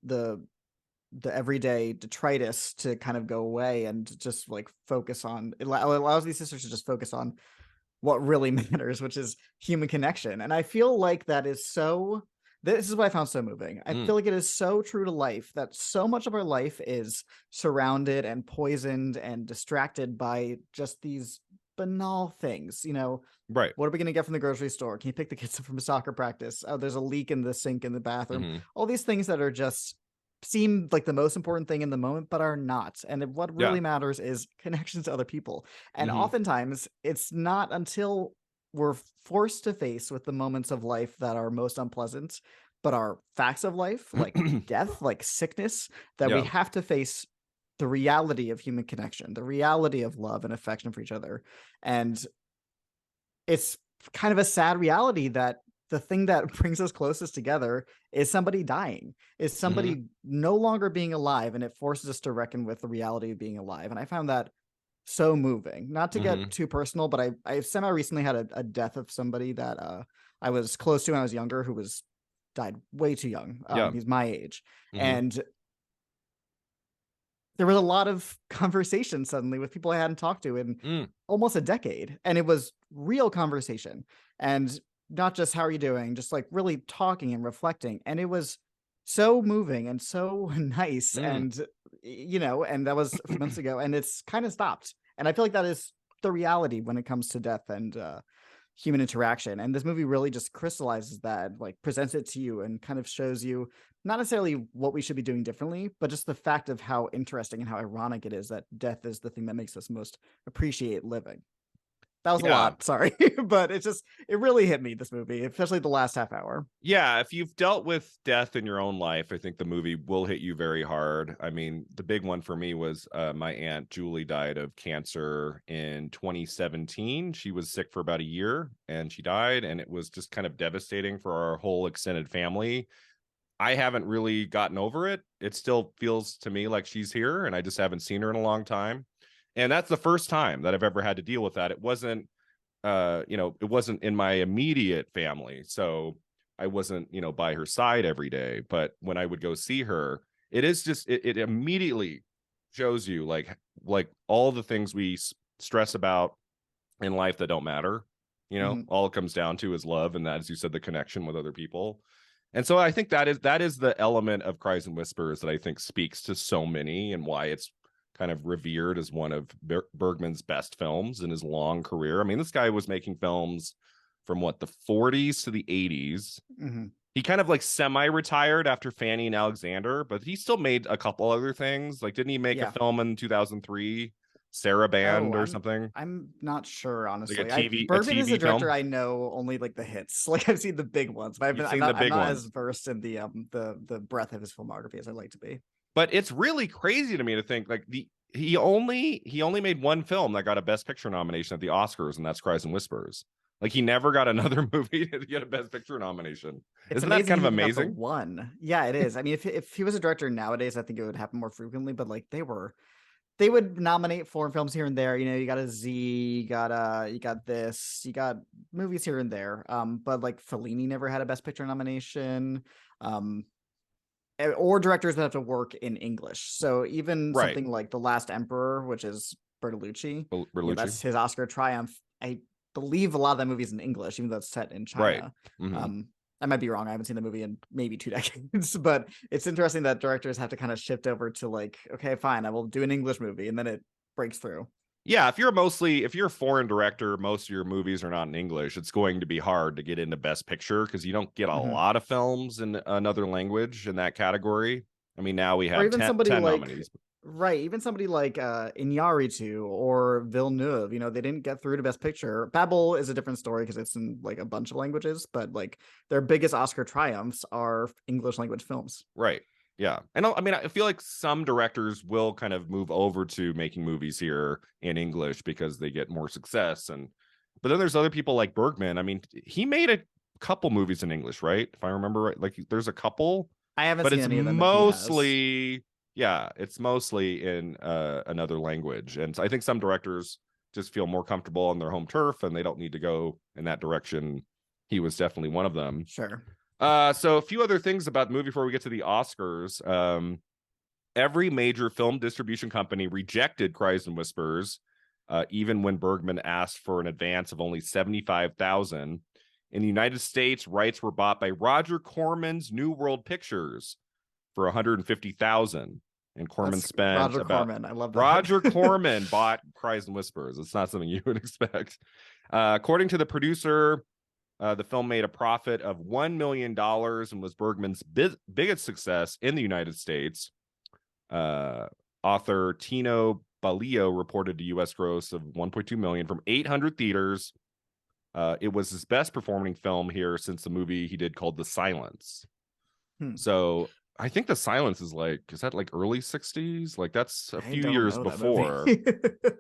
everyday detritus to kind of go away and just like focus on, it allows these sisters to just focus on what really matters, which is human connection. And I feel like that is so, this is what I found so moving. I mm, feel like it is so true to life that so much of our life is surrounded and poisoned and distracted by just these banal things. You know, right. what are we going to get from the grocery store? Can you pick the kids up from a soccer practice? Oh, there's a leak in the sink in the bathroom. Hmm. All these things that are just seem like the most important thing in the moment, but are not. And what Yeah. really matters is connections to other people. And Hmm. oftentimes, it's not until we're forced to face with the moments of life that are most unpleasant, but are facts of life, like death, like sickness, that we Yeah. have to face the reality of human connection, the reality of love and affection for each other. And it's kind of a sad reality that the thing that brings us closest together is somebody dying, is Hmm. somebody no longer being alive, and it forces us to reckon with the reality of being alive. And I found that so moving. Not to get Hmm. too personal, but I semi recently had a death of somebody that I was close to when I was younger, who was died way too young. Yeah. He's my age, Hmm. and there was a lot of conversation suddenly with people I hadn't talked to in Mm, almost a decade. And it was real conversation, and not just how are you doing, just like really talking and reflecting. And it was so moving and so nice. mm. And, you know, and that was a few months ago, and it's kind of stopped. And I feel like that is the reality when it comes to death and human interaction. And this movie really just crystallizes that, like presents it to you and kind of shows you not necessarily what we should be doing differently, but just the fact of how interesting and how ironic it is that death is the thing that makes us most appreciate living. That was a Yeah. lot, sorry, but it's just, it really hit me, this movie, especially the last half hour. Yeah, if you've dealt with death in your own life, I think the movie will hit you very hard. I mean, the big one for me was my aunt Julie died of cancer in 2017. She was sick for about a year and she died, and it was just kind of devastating for our whole extended family. I haven't really gotten over it. It still feels to me like she's here, and I just haven't seen her in a long time. And that's the first time that I've ever had to deal with that. It wasn't it wasn't in my immediate family, so I wasn't, by her side every day. But when I would go see her, it is just it immediately shows you like all the things we stress about in life that don't matter. Mhm. All it comes down to is love, and that, as you said, the connection with other people. And so I think that is the element of Cries and Whispers that I think speaks to so many, and why it's kind of revered as one of Bergman's best films in his long career. I mean, this guy was making films from what, the 40s to the 80s. Mhm. He kind of like semi-retired after Fanny and Alexander, but he still made a couple other things. Like, didn't he make a Yeah. film in 2003, Sarah Oh, Band or something? I'm not sure, Like a honestly. I TV a Bergman is a TV director film. I know only like the hits. Like I've seen the big ones, but You've I'm seen the not, big as ones. versed in the breadth of his filmography as I'd like to be. But it's really crazy to me to think like he only made one film that got a Best Picture nomination at the Oscars, and that's Cries and Whispers. Like he never got another movie to get a Best Picture nomination. It's Isn't that amazing kind he of even got the amazing? one. Yeah, it is. I mean, if he was a director nowadays, I think it would happen more frequently. But like they would nominate foreign films here and there. You know, you got a Z, you got this, you got movies here and there. But like Fellini never had a Best Picture nomination. Um, or directors that have to work in English. So even Right. something like The Last Emperor, which is Bertolucci, Berlucci. that's his Oscar triumph. I believe a lot of that movie is in English, even though it's set in Right. China. Hmm. I might be wrong. I haven't seen the movie in maybe 2 decades, but it's interesting that directors have to kind of shift over to like, okay, fine, I will do an English movie, and then it breaks through. Yeah, if you're a foreign director, most of your movies are not in English. It's going to be hard to get into Best Picture because you don't get a Mhm. lot of films in another language in that category. I mean, now we Or have even 10, somebody 10 like nominees. right, even somebody like Iñárritu or Villeneuve, they didn't get through to Best Picture. Babel is a different story because it's in like a bunch of languages, but like their biggest Oscar triumphs are English language films. Right. Yeah. And I mean, I feel like some directors will kind of move over to making movies here in English because they get more success. But then there's other people like Bergman. I mean, he made a couple movies in English, right? If I remember right. Like there's a couple, I haven't but seen it's any of them, but he has. mostly, yeah, it's mostly in another language. And so I think some directors just feel more comfortable on their home turf and they don't need to go in that direction. He was definitely one of them. Sure. So a few other things about the movie before we get to the Oscars. Every major film distribution company rejected Cries and Whispers, even when Bergman asked for an advance of only 75,000. In the United States, rights were bought by Roger Corman's New World Pictures for 150,000, and Corman That's spent Roger about Corman. I love Roger that. Corman bought Cries and Whispers. It's not something you would expect. According to the producer, the film made a profit of $1 million and was Bergman's biggest success in the United States. Author Tino Balio reported a U.S. gross of 1.2 million from 800 theaters. It was his best performing film here since the movie he did called The Silence. Hmm. So I think The Silence is that like early 60s? Like that's a I few don't years know that movie. before.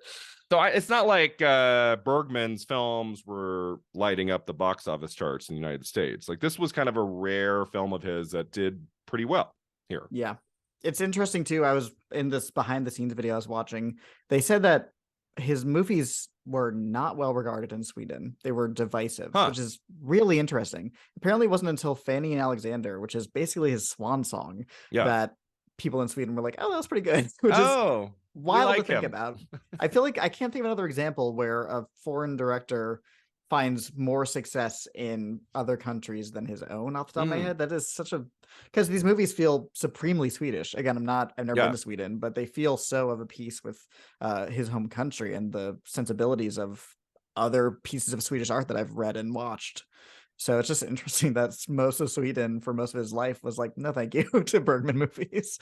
So it's not like Bergman's films were lighting up the box office charts in the United States. Like this was kind of a rare film of his that did pretty well here. Yeah. It's interesting too. I was in this behind the scenes video I was watching. They said that his movies were not well regarded in Sweden. They were divisive, Huh. which is really interesting. Apparently, it wasn't until Fanny and Alexander, which is basically his swan song, Yeah. that people in Sweden were like, "Oh, that's pretty good," which is Oh, we wild to like think him. about. I feel like I can't think of another example where a foreign director finds more success in other countries than his own off the top of my Mm, head. That is such a because these movies feel supremely Swedish. Again, I've never been yeah. to Sweden, but they feel so of a piece with his home country and the sensibilities of other pieces of Swedish art that I've read and watched. So it's just interesting that most of Sweden for most of his life was like, no, thank you to Bergman movies.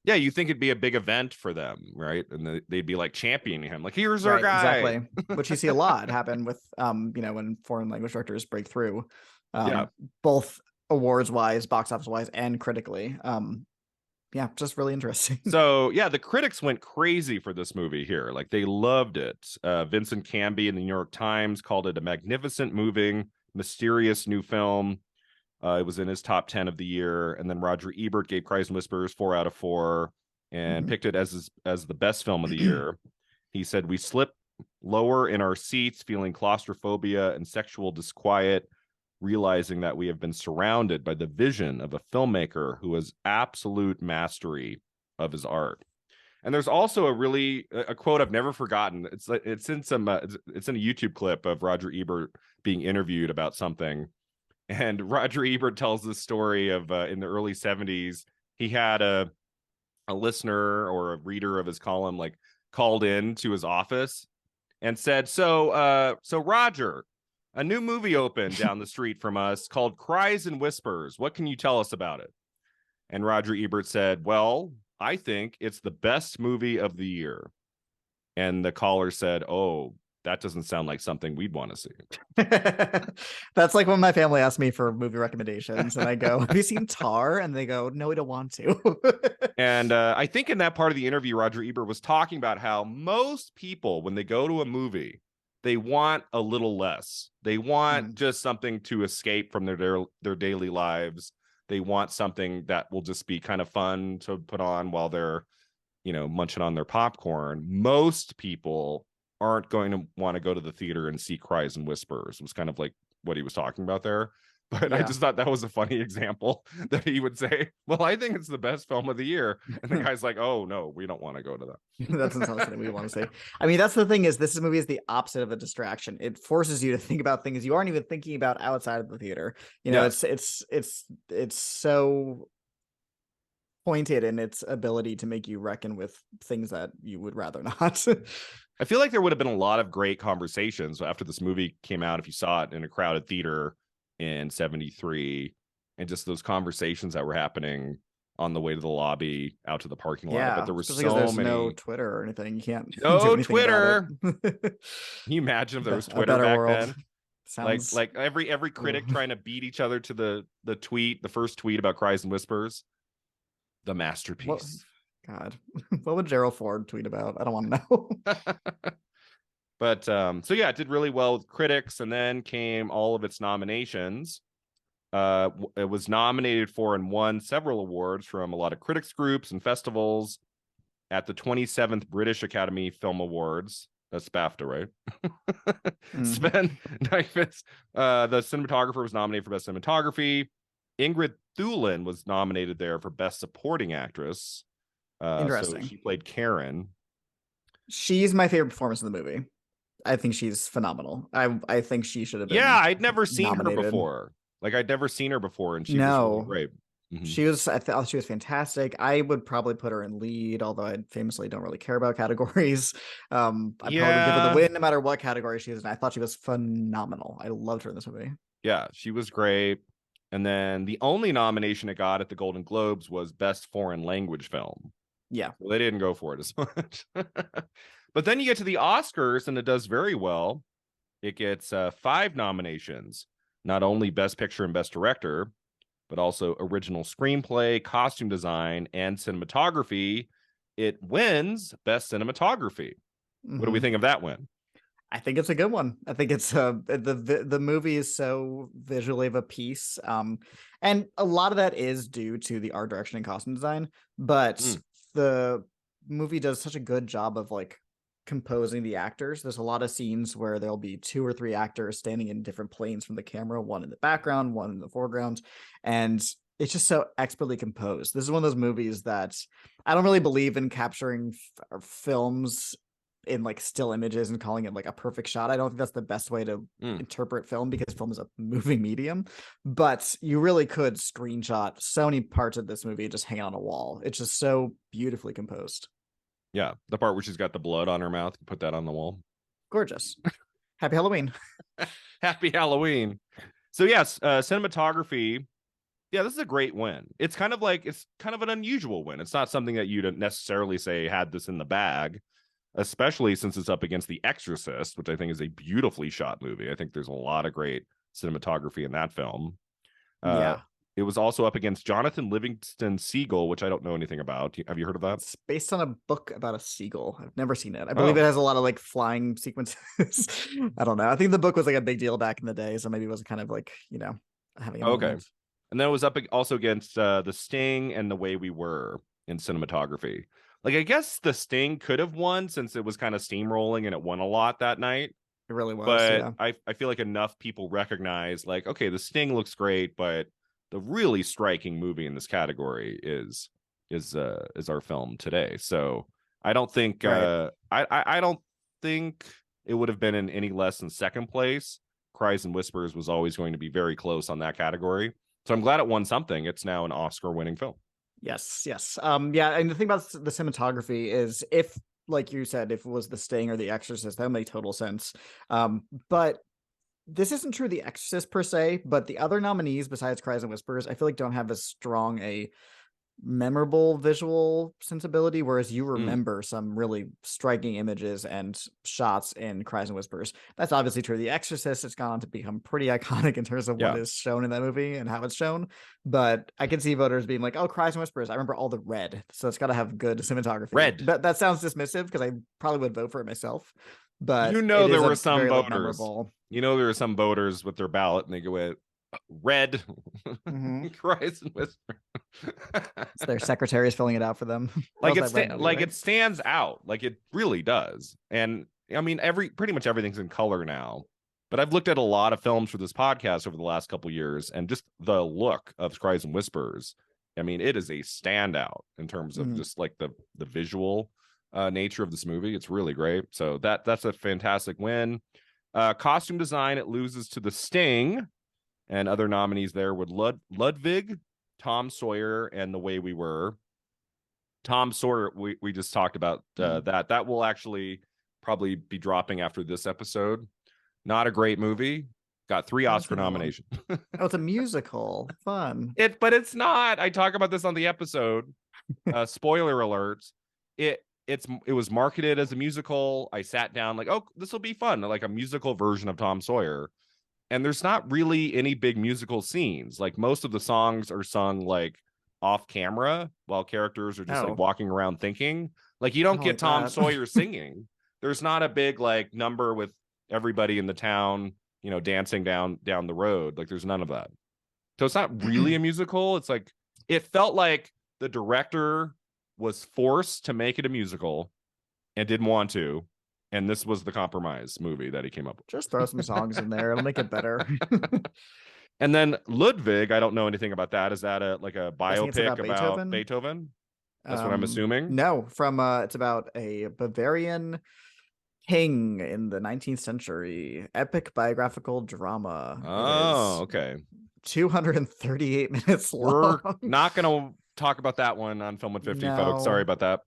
Yeah, you think it'd be a big event for them, right? And they'd be like championing him, like, here's our Right, guy. exactly. Which you see a lot happen with when foreign language directors break through. Yeah. Both awards wise, box office wise, and critically. Yeah, just really interesting. So yeah, the critics went crazy for this movie here. Like they loved it. Vincent Canby in the New York Times called it a magnificent, moving, mysterious new film. It was in his top 10 of the year. And then Roger Ebert gave Cries and Whispers 4 out of 4 and Mhm. picked it as the best film of the year. He said, "We slip lower in our seats, feeling claustrophobia and sexual disquiet, realizing that we have been surrounded by the vision of a filmmaker who has absolute mastery of his art." And there's also a quote I've never forgotten. It's in it's in a YouTube clip of Roger Ebert being interviewed about something, and Roger Ebert tells this story of in the early 70s, he had a listener or a reader of his column like called in to his office and said, so Roger, a new movie opened down the street from us called Cries and Whispers. What can you tell us about it?" And Roger Ebert said, "Well, I think it's the best movie of the year." And the caller said, "Oh, that doesn't sound like something we'd want to see. That's like when my family asks me for movie recommendations, and I go, "Have you seen Tar?" And they go, "No, we don't want to." And I think in that part of the interview, Roger Ebert was talking about how most people, when they go to a movie, they want a little less. They want just something to escape from their daily lives. They want something that will just be kind of fun to put on while they're, munching on their popcorn. Most people aren't going to want to go to the theater and see Cries and Whispers. It was kind of like what he was talking about there. But I Yeah. just thought that was a funny example that he would say, well, I think it's the best film of the year. And the guy's like, oh, no, we don't want to go to that. That doesn't sound like something we want to see. I mean, that's the thing is this movie is the opposite of a distraction. It forces you to think about things you aren't even thinking about outside of the theater. Yes. It's so pointed in its ability to make you reckon with things that you would rather not. I feel like there would have been a lot of great conversations after this movie came out if you saw it in a crowded theater in 73, and just those conversations that were happening on the way to the lobby, out to the parking lot. But there were especially because so there's no many. Twitter or anything. You can't do No anything about Twitter. it. Can you imagine if there was A Twitter better back world. then? Sounds Like every critic trying to beat each other to the first tweet about Cries and Whispers, the masterpiece. God, what would Gerald Ford tweet about? I don't want to know. But so yeah, it did really well with critics, and then came all of its nominations. It was nominated for and won several awards from a lot of critics groups and festivals at the 27th British Academy Film Awards. That's BAFTA, right? Sven Nykvist, the cinematographer, was nominated for Best Cinematography. Ingrid Thulin was nominated there for Best Supporting Actress. Interesting. So she played Karen. She's my favorite performance in the movie. I think she's phenomenal. I think she should have been. Yeah, I'd never seen nominated. her before. Like I'd never seen her before, and she was really great. She was. I thought she was fantastic. I would probably put her in lead, although I famously don't really care about categories. I probably would give her the win no matter what category she was in. I thought she was phenomenal. I loved her in this movie. Yeah, she was great. And then the only nomination it got at the Golden Globes was Best Foreign Language Film. Yeah, well, they didn't go for it as much. But then you get to the Oscars, and it does very well. It gets 5 nominations, not only Best Picture and Best Director, but also Original Screenplay, Costume Design, and Cinematography. It wins Best Cinematography. What do we think of that win? I think it's a good one. I think it's the movie is so visually of a piece, and a lot of that is due to the art direction and costume design. But the movie does such a good job of like composing the actors. There's a lot of scenes where there'll be 2 or 3 actors standing in different planes from the camera, one in the background, one in the foreground, and it's just so expertly composed. This is one of those movies that I don't really believe in capturing films in like still images and calling it like a perfect shot. I don't think that's the best way to interpret film, because film is a moving medium, but you really could screenshot so many parts of this movie just hanging on a wall. It's just so beautifully composed. Yeah, the part where she's got the blood on her mouth, put that on the wall. Gorgeous. Happy Halloween. Happy Halloween. So yes, cinematography. Yeah, this is a great win. It's kind of an unusual win. It's not something that you'd necessarily say had this in the bag, especially since it's up against The Exorcist, which I think is a beautifully shot movie. I think there's a lot of great cinematography in that film. Yeah. It was also up against Jonathan Livingston Seagull, which I don't know anything about. Have you heard of that? It's based on a book about a seagull. I've never seen it. I believe it has a lot of like flying sequences. I don't know. I think the book was like a big deal back in the day, so maybe it was kind of like, having a moment. And then it was up also against The Sting and The Way We Were in cinematography. Like, I guess The Sting could have won since it was kind of steamrolling and it won a lot that night. It really was. But yeah. I feel like enough people recognize, like, okay, The Sting looks great, but the really striking movie in this category is our film today. So I don't think I don't think it would have been in any less than second place. Cries and Whispers was always going to be very close on that category. So I'm glad it won something. It's now an Oscar-winning film. Yes. Yeah, and the thing about the cinematography is, if, like you said, if it was The Sting or The Exorcist, that would make total sense. But this isn't true of The Exorcist per se, but the other nominees besides Cries and Whispers, I feel like don't have as strong a memorable visual sensibility, whereas you Mm, remember some really striking images and shots in Cries and Whispers. That's obviously true. The Exorcist has gone on to become pretty iconic in terms of what yeah. is shown in that movie and how it's shown. But I can see voters being like, "Oh, Cries and Whispers. I remember all the red, so it's got to have good cinematography." Red. That sounds dismissive because I probably would vote for it myself, but You know, it is there were a some very like voters. memorable. You know, there were some voters with their ballot and they go with red. Mm-hmm. Cries and Whisper. So their secretary is filling it out for them. That was that red movie, Like right? it stands out, like it really does. And I mean, pretty much everything's in color now. But I've looked at a lot of films for this podcast over the last couple years, and just the look of Cries and Whispers. I mean, it is a standout in terms of Mm. just like the visual nature of this movie. It's really great. So that's a fantastic win. Costume design, it loses to The Sting, and other nominees there would Ludwig, Tom Sawyer, and The Way We Were. Tom Sawyer, we just talked about that will actually probably be dropping after this episode. Not a great movie. Got 3 I haven't Oscar seen that one. nominations. Oh, it's a musical. Fun. But it's not. I talk about this on the episode. Spoiler alert. It was marketed as a musical. I sat down like, oh, this will be fun, like a musical version of Tom Sawyer. And there's not really any big musical scenes. Like most of the songs are sung like off camera while characters are just like Oh, walking around thinking. Like you I don't don't get like Tom that. Sawyer singing. There's not a big like number with everybody in the town, dancing down the road. Like there's none of that. So it's not really a musical. It's like it felt like the director was forced to make it a musical and didn't want to. And this was the compromise movie that he came up Just throw some songs in there. It'll make it better. And then Ludwig, I don't know anything about that. Is that a Guessing it's biopic about about Beethoven. Beethoven? That's what I'm assuming. No, from it's about a Bavarian king in the 19th century. Epic biographical drama. It Oh, is okay. 238 minutes We're long. not gonna talk about that one on Film 150, folks. Sorry No, about that.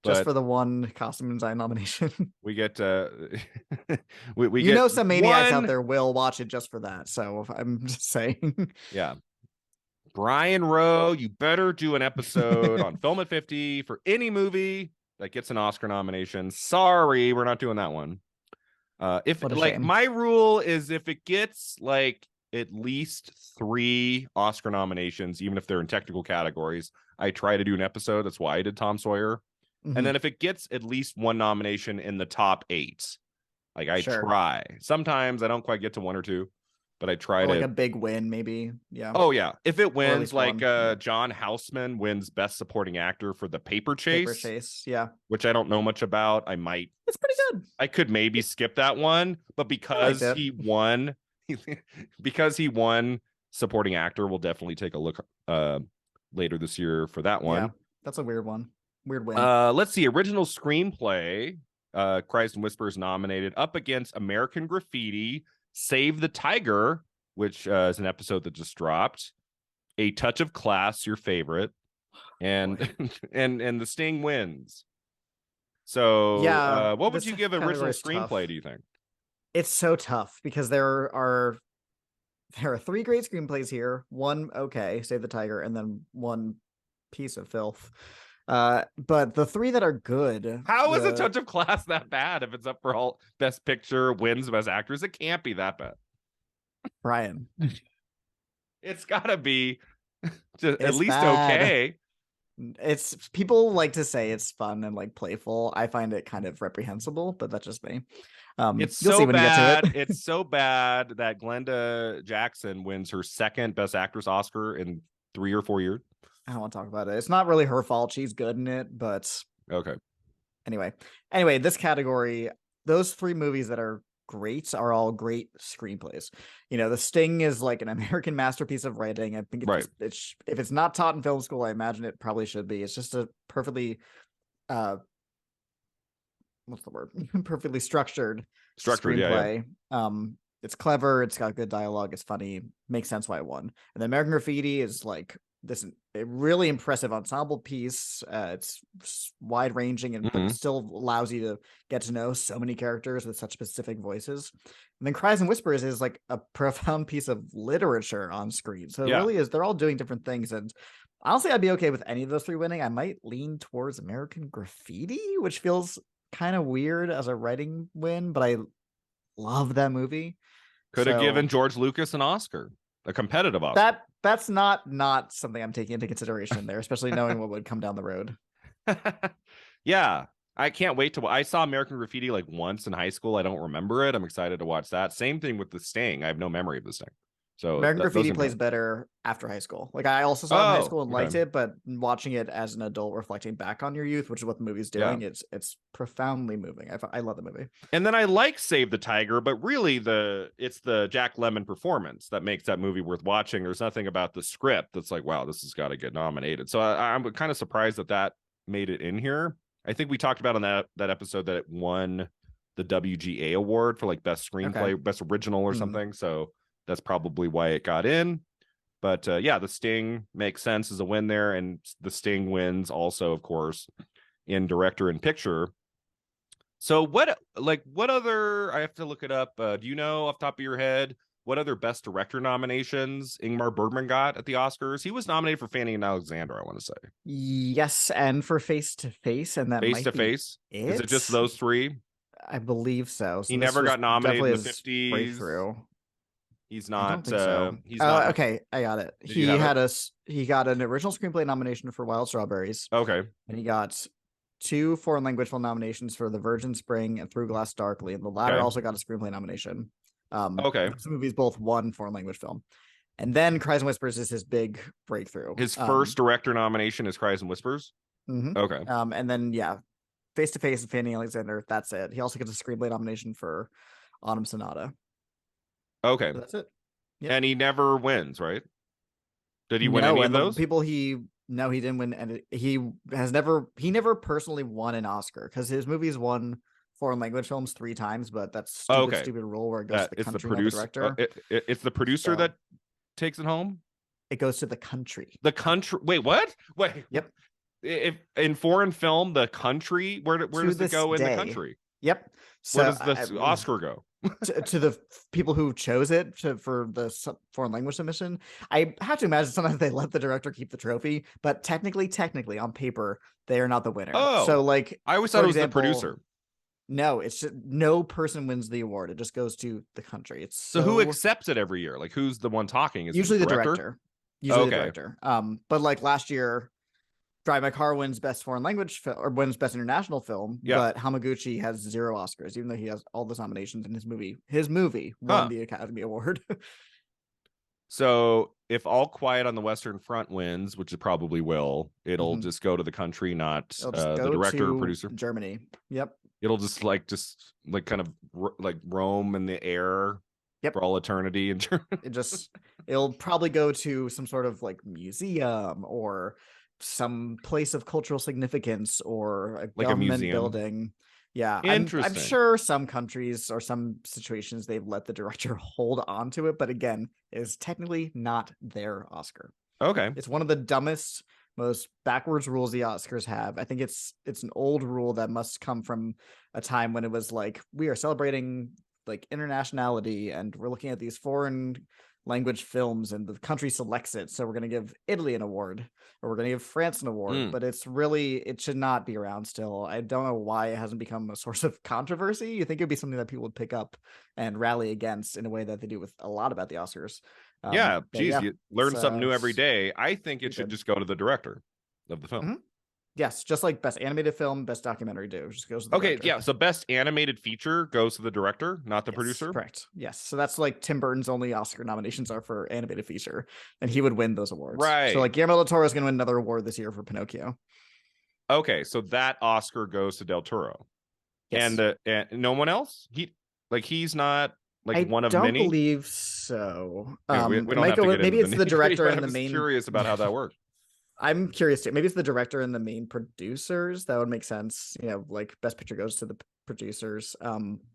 just But for the one costume design nomination. we get we You get know, some maniacs out one. there will watch it just for that. So I'm just saying. Yeah. Brian Rowe, you better do an episode on Film at 50 for any movie that gets an Oscar nomination. Sorry, we're not doing that one. If What a like shame. my rule is if it gets like at least 3 Oscar nominations, even if they're in technical categories, I try to do an episode. That's why I did Tom Sawyer. And Mhm. then if it gets at least 1 nomination in the top 8, like I Sure. try. Sometimes I don't quite get to 1 or 2, but I try Or like to. a big win, maybe. Yeah. Oh yeah, if it Or at wins, least like one. Yeah. John Houseman wins Best Supporting Actor for The Paper Paper Chase, chase. Yeah. which I don't know much about. It's pretty good. I could maybe skip that one, but I liked because it. he won, because he won supporting actor, we'll definitely take a look later this year for that Yeah. one. That's a weird one. Weird win. Let's see, original screenplay. Cries and Whispers nominated up against American Graffiti, Save the Tiger, which is an episode that just dropped. A Touch of Class, your favorite, and Boy. and The Sting wins. So, Yeah. what would This you give category original is tough. screenplay? Do you think? It's so tough because there are 3 great screenplays here. One okay, Save the Tiger, and then one piece of filth. But the 3 that are good, How is A the Touch of Class that bad if it's up for all Best Picture, wins Best Actors? It can't be that bad. Brian, It's got to be just at it's least bad. okay. It's people like to say it's fun and like playful. I find it kind of reprehensible, but that's just me. It's You'll so see when you get to it. bad. It's so bad that Glenda Jackson wins her 2nd Best Actress Oscar in 3 or 4 years. I don't want to talk about it. It's not really her fault. She's good in it, but Okay. anyway, this category, those 3 movies that are great are all great screenplays. You know, The Sting is like an American masterpiece of writing. I think Right. if it's not taught in film school, I imagine it probably should be. It's just a perfectly what's the word? Perfectly structured Structured. Yeah. Yeah. screenplay. It's clever, it's got good dialogue, it's funny, makes sense why it won. And then American Graffiti is like this a really impressive ensemble piece. It's wide ranging and but Mm-hmm. it still allows you to get to know so many characters with such specific voices. And then Cries and Whispers is like a profound piece of literature on screen. So it Yeah. really is. They're all doing different things, and Honestly, I'd be okay with any of those three winning. I might lean towards American Graffiti, which feels kind of weird as a writing win, but I love that movie. Could have given So George Lucas an Oscar, a competitive Oscar. that's not something I'm taking into consideration there, especially knowing what would come down the road. Yeah, I can't wait to. I saw American Graffiti like once in high school. I don't remember it. I'm excited to watch that. Same thing with The Sting. I have no memory of The Sting. So American those Graffiti are plays good. better after high school. Like I also saw it in high Oh, school and okay. liked it, but watching it as an adult, reflecting back on your youth, which is what the movie's Yeah. doing, it's profoundly moving. I love the movie. And then I like Save the Tiger, but really it's the Jack Lemmon performance that makes that movie worth watching. There's nothing about the script that's like, wow, this has got to get nominated. So I'm kind of surprised that made it in here. I think we talked about on that episode that it won the WGA award for like best screenplay, Okay. best original or something. So that's probably why it got in. But yeah, The Sting makes sense as a win there, and The Sting wins also, of course, in director and picture. So what other, I have to look it up. Do you know off the top of your head what other best director nominations Ingmar Bergman got at the Oscars? He was nominated for Fanny and Alexander, I want to say. Yes, and for Face to Face, and that Face might to be Face. Is it just it. those three? I believe so. He So this never was got nominated definitely in the his 50s. breakthrough. He's I don't not think so. he's not Okay, I got it. Did you have it? He got an original screenplay nomination for Wild Strawberries, Okay. and he got two foreign language film nominations for The Virgin Spring and Through Glass Darkly, and the latter Okay. also got a screenplay nomination. Okay. Those movies both won foreign language film, and then Cries and Whispers is his big breakthrough. His first director nomination is Cries and Whispers. Okay. And then yeah, Face to Face and Fanny Alexander. That's it. He also gets a screenplay nomination for Autumn Sonata. Okay. So that's it. Yep. And he never wins, right? Did he win No, any of and the those? people he no, he didn't win, and he never personally won an Oscar because his movies won foreign language films 3 times, but that's stupid rule where it goes to the It's the country, not the producer. director. It's the producer So that takes it home. it goes to the country. The country. Wait, what? Wait. Yep. If in foreign film, the country, where does it go in the country? Yep. So where does the Oscar go? to the people who chose it for the foreign language submission. I have to imagine sometimes they let the director keep the trophy, but technically on paper, they are not the winner. Oh, so like I always thought it was the producer. No, it's just no person wins the award. It just goes to the country. It's so who accepts it every year? Like who's the one talking? Is usually the director. Usually the director. But like last year, Drive My Car wins best foreign language or wins best international film, but Hamaguchi has 0 Oscars, even though he has all those nominations in his movie. His movie won the Academy Award. So if All Quiet on the Western Front wins, which it probably will, it'll just go to the country, not the director or producer. Germany. Yep. It'll just kind of like roam in the air for all eternity. And it'll probably go to some sort of like museum or some place of cultural significance or a like government a museum building. Yeah, I'm sure some countries or some situations they've let the director hold on to it, but again, it is technically not their Oscar. Okay. It's one of the dumbest, most backwards rules the Oscars have. I think it's an old rule that must come from a time when it was like we are celebrating like internationality and we're looking at these foreign language films and the country selects it, so we're going to give Italy an award or we're going to give France an award. But it should not be around still. I don't know why it hasn't become a source of controversy. You think it'd be something that people would pick up and rally against in a way that they do with a lot about the Oscars. You learn something new every day. I think it should just go to the director of the film. Yes, just like best animated film, best documentary do. It just goes to the director. Yeah. So best animated feature goes to the director, not the producer. Correct. Yes. So that's like Tim Burton's only Oscar nominations are for animated feature, and he would win those awards. Right. So like Guillermo del Toro is going to win another award this year for Pinocchio. Okay, so that Oscar goes to Del Toro. Yes. And no one else? He's not like one of many. I don't believe so. We don't have to get maybe into it's the director and the main. Curious about how that works. I'm curious too. Maybe it's the director and the main producers. That would make sense. Like best picture goes to the producers.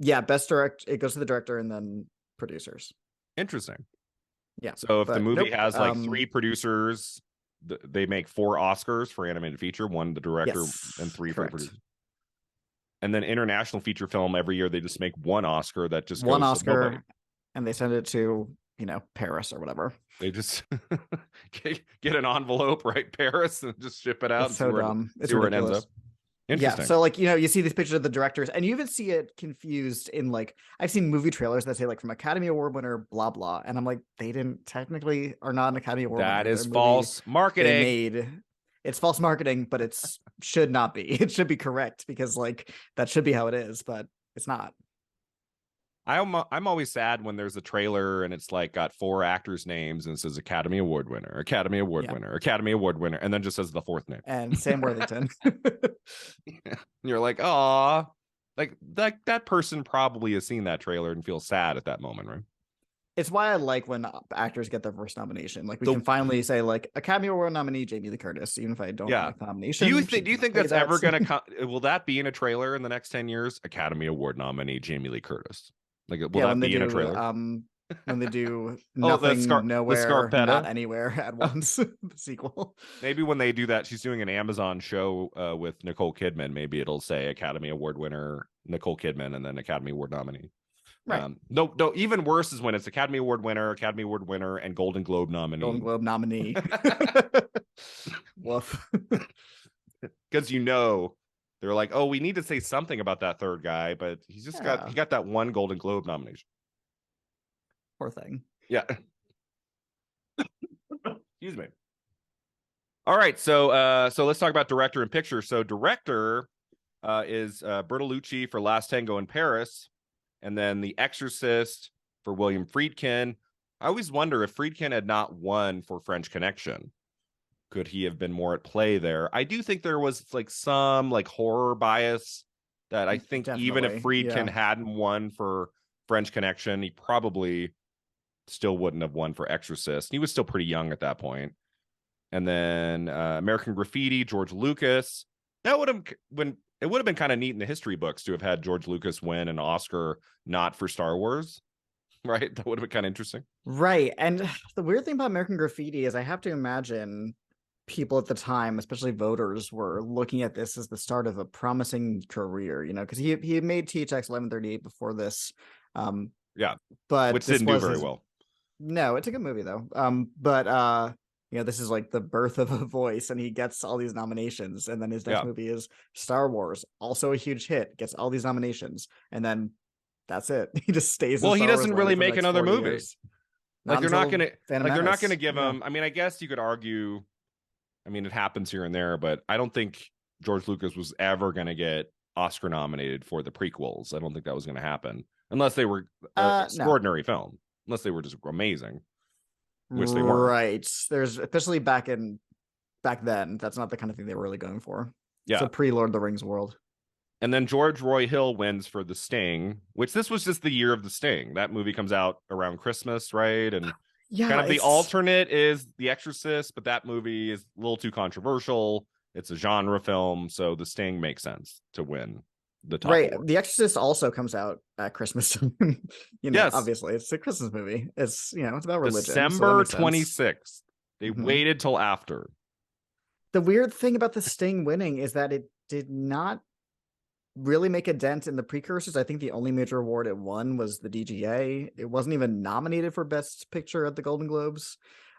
Best direct it goes to the director and then producers. Interesting. Yeah. So if the movie has like 3 producers, they make 4 Oscars for animated feature, 1 the director and 3 for the producer. And then international feature film every year they just make 1 Oscar that just 1 goes Oscar to nobody. And they send it to Paris or whatever. They just get an envelope, right, Paris, and just ship it out It's and so dumb. It's see where it ends ridiculous. up. Yeah, Interesting. so like you see these pictures of the directors, and you even see it confused in like I've seen movie trailers that say like from Academy Award winner blah blah, and I'm like they didn't technically are not an Academy Award winner. That They're is a movie false they marketing. made. It's false marketing, but it's should not be. It should be correct because like that should be how it is, but it's not. I'm always sad when there's a trailer and it's like got 4 actors' names and it says Academy Award winner, Academy Award Yeah, winner, Academy Award winner, and then just says the 4th name. and Sam Worthington. And you're like, oh, like that person probably has seen that trailer and feels sad at that moment, right? It's why I like when actors get their first nomination. Like we So can finally say like Academy Award nominee Jamie Lee Curtis, even if I don't yeah. like the nomination. Do you think Say that's that. ever gonna come? Will that be in a trailer in the next 10 years? Academy Award nominee Jamie Lee Curtis. Like, will Yeah, that be in a trailer? when they do Oh, nothing, the nowhere, not Scarpetta. anywhere at once, the sequel. Maybe when they do that, she's doing an Amazon show with Nicole Kidman. Maybe it'll say Academy Award winner Nicole Kidman and then Academy Award nominee. Right. No, even worse is when it's Academy Award winner, and Golden Globe nominee. Golden Globe nominee. Woof. Because they're like, oh, we need to say something about that third guy, but he's just got that one Golden Globe nomination. Poor thing. Yeah. Excuse me. All right, so let's talk about director and picture. So director is Bertolucci for Last Tango in Paris, and then The Exorcist for William Friedkin. I always wonder if Friedkin had not won for French Connection, could he have been more at play there? I do think there was like some like horror bias that I think even if Friedkin hadn't won for French Connection, he probably still wouldn't have won for Exorcist. He was still pretty young at that point. And then American Graffiti, George Lucas. That would have been kind of neat in the history books to have had George Lucas win an Oscar not for Star Wars, right? That would have been kind of interesting. Right. And the weird thing about American Graffiti is I have to imagine people at the time, especially voters, were looking at this as the start of a promising career, because he had made THX 1138 before this. Yeah. But which didn't do very well. No, it's a good movie though. But this is like the birth of a voice, and he gets all these nominations, and then his next movie is Star Wars, also a huge hit, gets all these nominations, and then that's it. He just stays. Well, he doesn't really make another movie. Like they're not gonna give him. I mean, I guess you could argue. I mean, it happens here and there, but I don't think George Lucas was ever gonna get Oscar nominated for the prequels. I don't think that was gonna happen unless they were an extraordinary film. Unless they were just amazing. Which they weren't. Right. There's especially back then, that's not the kind of thing they were really going for. Yeah. So pre-Lord of the Rings world. And then George Roy Hill wins for The Sting, which this was just the year of The Sting. That movie comes out around Christmas, right? And kind of the alternate is The Exorcist, but that movie is a little too controversial. It's a genre film, so The Sting makes sense to win the top award. The Exorcist also comes out at Christmas time. Yes. Obviously it's a Christmas movie. It's it's about religion. December 26th. They waited till after. The weird thing about The Sting winning is that it did not really make a dent in the precursors. I think the only major award it won was the DGA. It wasn't even nominated for Best Picture at the Golden Globes.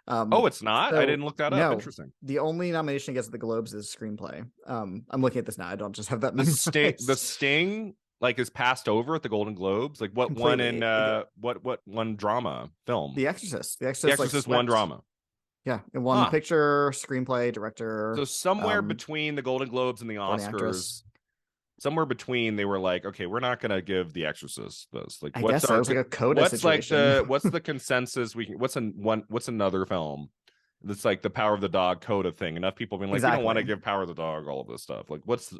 It's not? I didn't look that up. Interesting. The only nomination against the Globes is screenplay. I'm looking at this now. I don't just have that. The Sting like is passed over at the Golden Globes. Like what won in what won drama film? The Exorcist. The Exorcist won drama. Yeah, it won picture, screenplay, director. So somewhere between the Golden Globes and the Oscars, somewhere between, they were like, okay, we're not gonna give The Exorcist this. Like, I guess it was like a coda situation. What's the consensus? What's another film that's like the Power of the Dog coda thing? Enough people have been like, we don't want to give Power of the Dog all of this stuff. Like, what's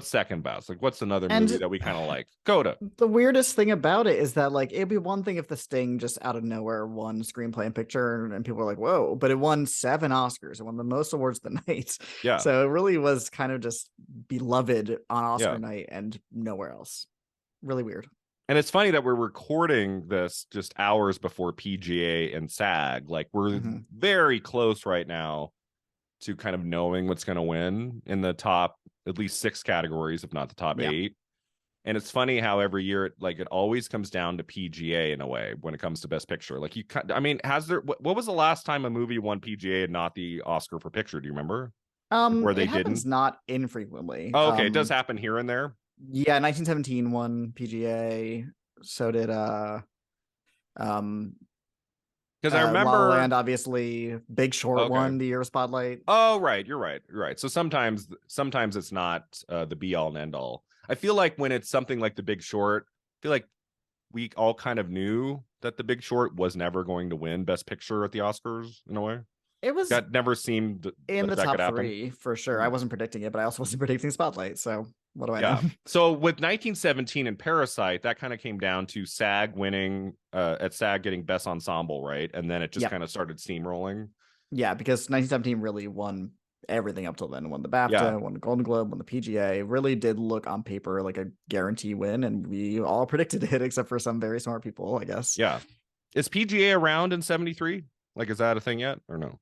second best? Like, what's another movie that we kind of like? Coda. The weirdest thing about it is that like it'd be one thing if The Sting just out of nowhere won screenplay and picture, and people were like, whoa, but it won 7 Oscars. It won the most awards of the night. Yeah. So it really was kind of just beloved on Oscar night and nowhere else. Really weird. And it's funny that we're recording this just hours before PGA and SAG. Like we're very close right now to kind of knowing what's going to win in the top at least 6 categories, if not the top 8. And it's funny how every year it always comes down to PGA in a way when it comes to Best Picture. Like I mean, what was the last time a movie won PGA and not the Oscar for Picture? Do you remember? Like where It they happens didn't? not infrequently. Oh, okay, it does happen here and there. Yeah, 1917 won PGA. So did um Because I La La remember. Land, obviously. Big Short Okay. won the year of Spotlight. Oh, right. You're right. You're right. So sometimes it's not the be all and end all. I feel like when it's something like The Big Short, I feel like we all kind of knew that The Big Short was never going to win Best Picture at the Oscars in a way. It was That never seemed in that the that could top happen. three for sure. I wasn't predicting it, but I also wasn't predicting Spotlight. So what do I know? Yeah. So with 1917 and Parasite, that kind of came down to SAG winning at SAG getting Best Ensemble, right? And then it just Yep. kind of started steamrolling. Yeah, because 1917 really won everything up till then. Won the Yeah. BAFTA, won the Golden Globe, won the PGA. Really did look on paper like a guarantee win, and we all predicted it, except for some very smart people, I guess. Yeah. Is PGA around in 73? Like, is that a thing yet or no?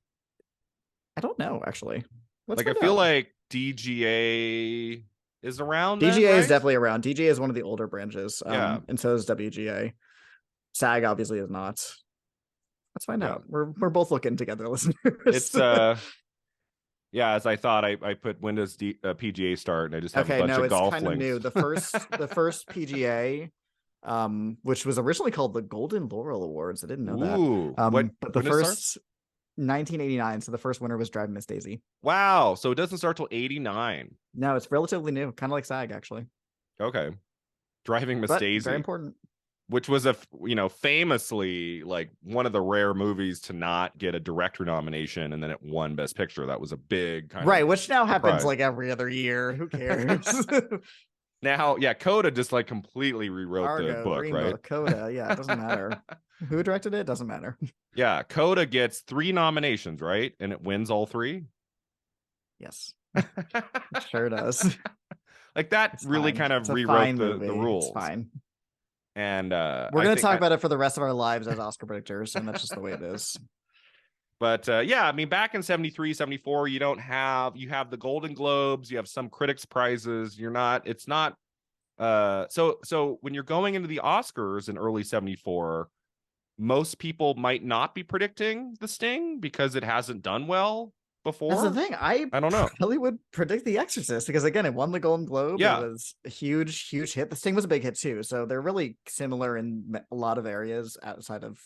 I don't know, actually. Let's Like, I find feel out. like DGA is around then, DGA is right? definitely around. DGA is one of the older branches, Yeah. and so is WGA. SAG obviously is not. Let's find Yeah. out. We're both looking together, listeners. It's yeah, as I thought, I put Windows PGA start and I just have a Okay, bunch no, of it's golf kind of links. new. The first PGA, which was originally called the Golden Laurel Awards. I didn't know that. Ooh, what But the when it start? first 1989, so the first winner was Driving Miss Daisy. Wow, so it doesn't start till 89. No, it's relatively new, kind of like SAG actually, Okay. Driving Miss but very Daisy, important. which was famously like one of the rare movies to not get a director nomination and then it won Best Picture. That was a big kind Right, of which now happens surprise. like every other year. Who cares? Now, yeah, Coda just like completely rewrote the Argo, book, Green right? Book, Coda. Yeah, it doesn't matter. Who directed it? Doesn't matter. Yeah, Coda gets 3 nominations, right? And it wins all three. Yes, it sure does. Like that It's really fine. kind It's of a rewrote fine the movie. It's rules. fine. And We're I going to think talk about it for the rest of our lives as Oscar predictors, and that's just the way it is. but yeah, I mean back in 73, 74, you have the Golden Globes, you have some critics prizes. It's not so when you're going into the Oscars in early 74, most people might not be predicting The Sting because it hasn't done well That's the before. thing. I I don't know. probably would predict The Exorcist because, again, it won the Golden Globe. It Yeah. was a huge, huge hit. The Sting was a big hit too. So they're really similar in a lot of areas outside of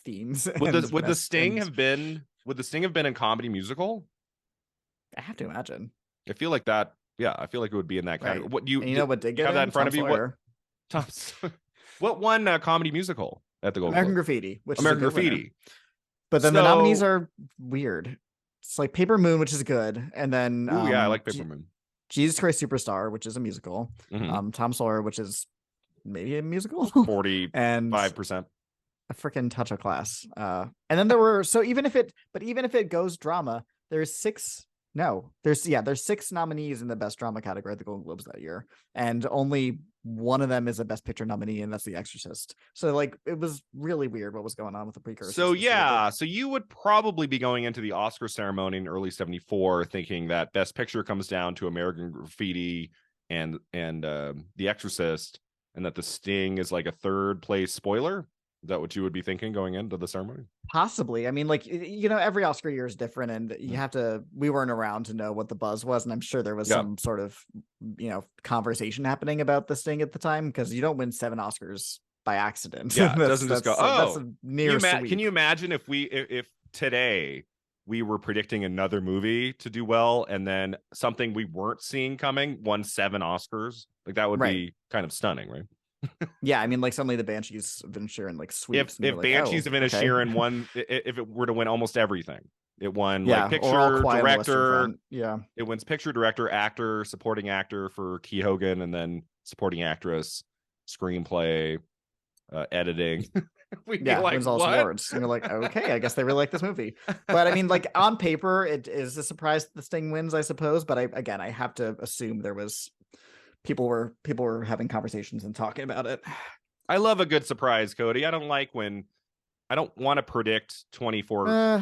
themes Would and the Sting and have been in comedy musical? I have to imagine, I feel like that. Yeah, I feel like it would be in that category. right? What And you know what do did you get have that in? in front Tom of you? What Sawyer, Tom's what won comedy musical at the Golden American Globes? Graffiti, which is a American good winner. Graffiti. But then the nominees So, are weird. It's like Paper Moon, which is good, and then ooh, yeah, I like Paper Moon. Jesus Christ Superstar, which is a musical. Mm-hmm. Tom Sawyer, which is maybe a musical, and 45%. a freaking touch of class. And then there were even if it goes drama, there's six. No, there's 6 nominees in the best drama category at the Golden Globes that year, and only one of them is a Best Picture nominee, and that's The Exorcist. So like it was really weird what was going on with the precursors. So yeah, so you would probably be going into the Oscar ceremony in early 74 thinking that Best Picture comes down to American Graffiti and The Exorcist, and that The Sting is like a third place spoiler. Is that what you would be thinking going into the ceremony? Possibly. I mean, like, every Oscar year is different, and we weren't around to know what the buzz was, and I'm sure there was Yeah. some sort of, conversation happening about this thing at the time, because you don't win 7 Oscars by accident. Yeah, it doesn't just go, that's oh, a near sweep. Can you imagine if today we were predicting another movie to do well and then something we weren't seeing coming won 7 Oscars? Like that would be kind of stunning, right? Yeah, I mean, like suddenly the Banshees of Inisherin like sweeps. If Banshees of Inisherin won, if it were to win almost everything, it won like picture, director. Yeah, it wins picture, director, actor, supporting actor for Key Hogan, and then supporting actress, screenplay, editing. We'd be like, wins all what? awards, and you're like, okay, I guess they really like this movie. But I mean, like on paper, it is a surprise that the Sting wins, I suppose. But I have to assume there was people were having conversations and talking about it. I love a good surprise, Cody. I don't want to predict 23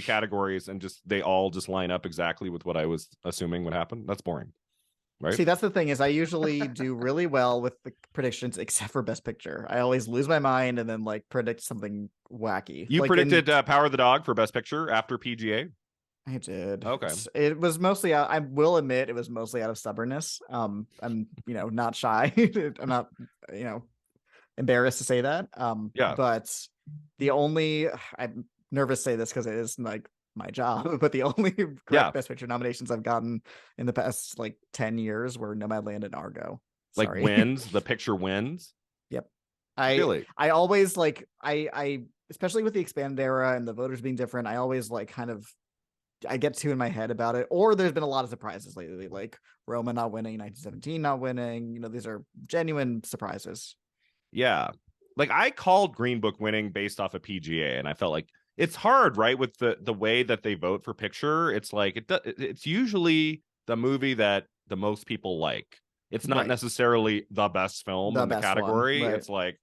categories and they all just line up exactly with what I was assuming would happen. That's boring. right? See, that's the thing is I usually do really well with the predictions except for Best Picture. I always lose my mind and then like predict something wacky. You Like in predicted Power of the Dog for Best Picture after PGA. I did. Okay. It was mostly out, I will admit it was mostly out of stubbornness. I'm, not shy. I'm not, you know, embarrassed to say that. Yeah. But the only I'm nervous to say this because it is like my job, but the only Yeah. correct Best Picture nominations I've gotten in the past like 10 years were Nomadland and Argo. Like Sorry. wins, the picture wins. Yep. I Really? I always like I especially with the expanded era and the voters being different, I always like kind of I get too in my head about it. Or there's been a lot of surprises lately, like Roma not winning, 1917 not winning. These are genuine surprises. Yeah. Like I called Green Book winning based off of PGA, and I felt like it's hard, right? With the way that they vote for picture, it's like it's usually the movie that the most people like. It's not Right. necessarily the best film The in the best one. category. Right. It's like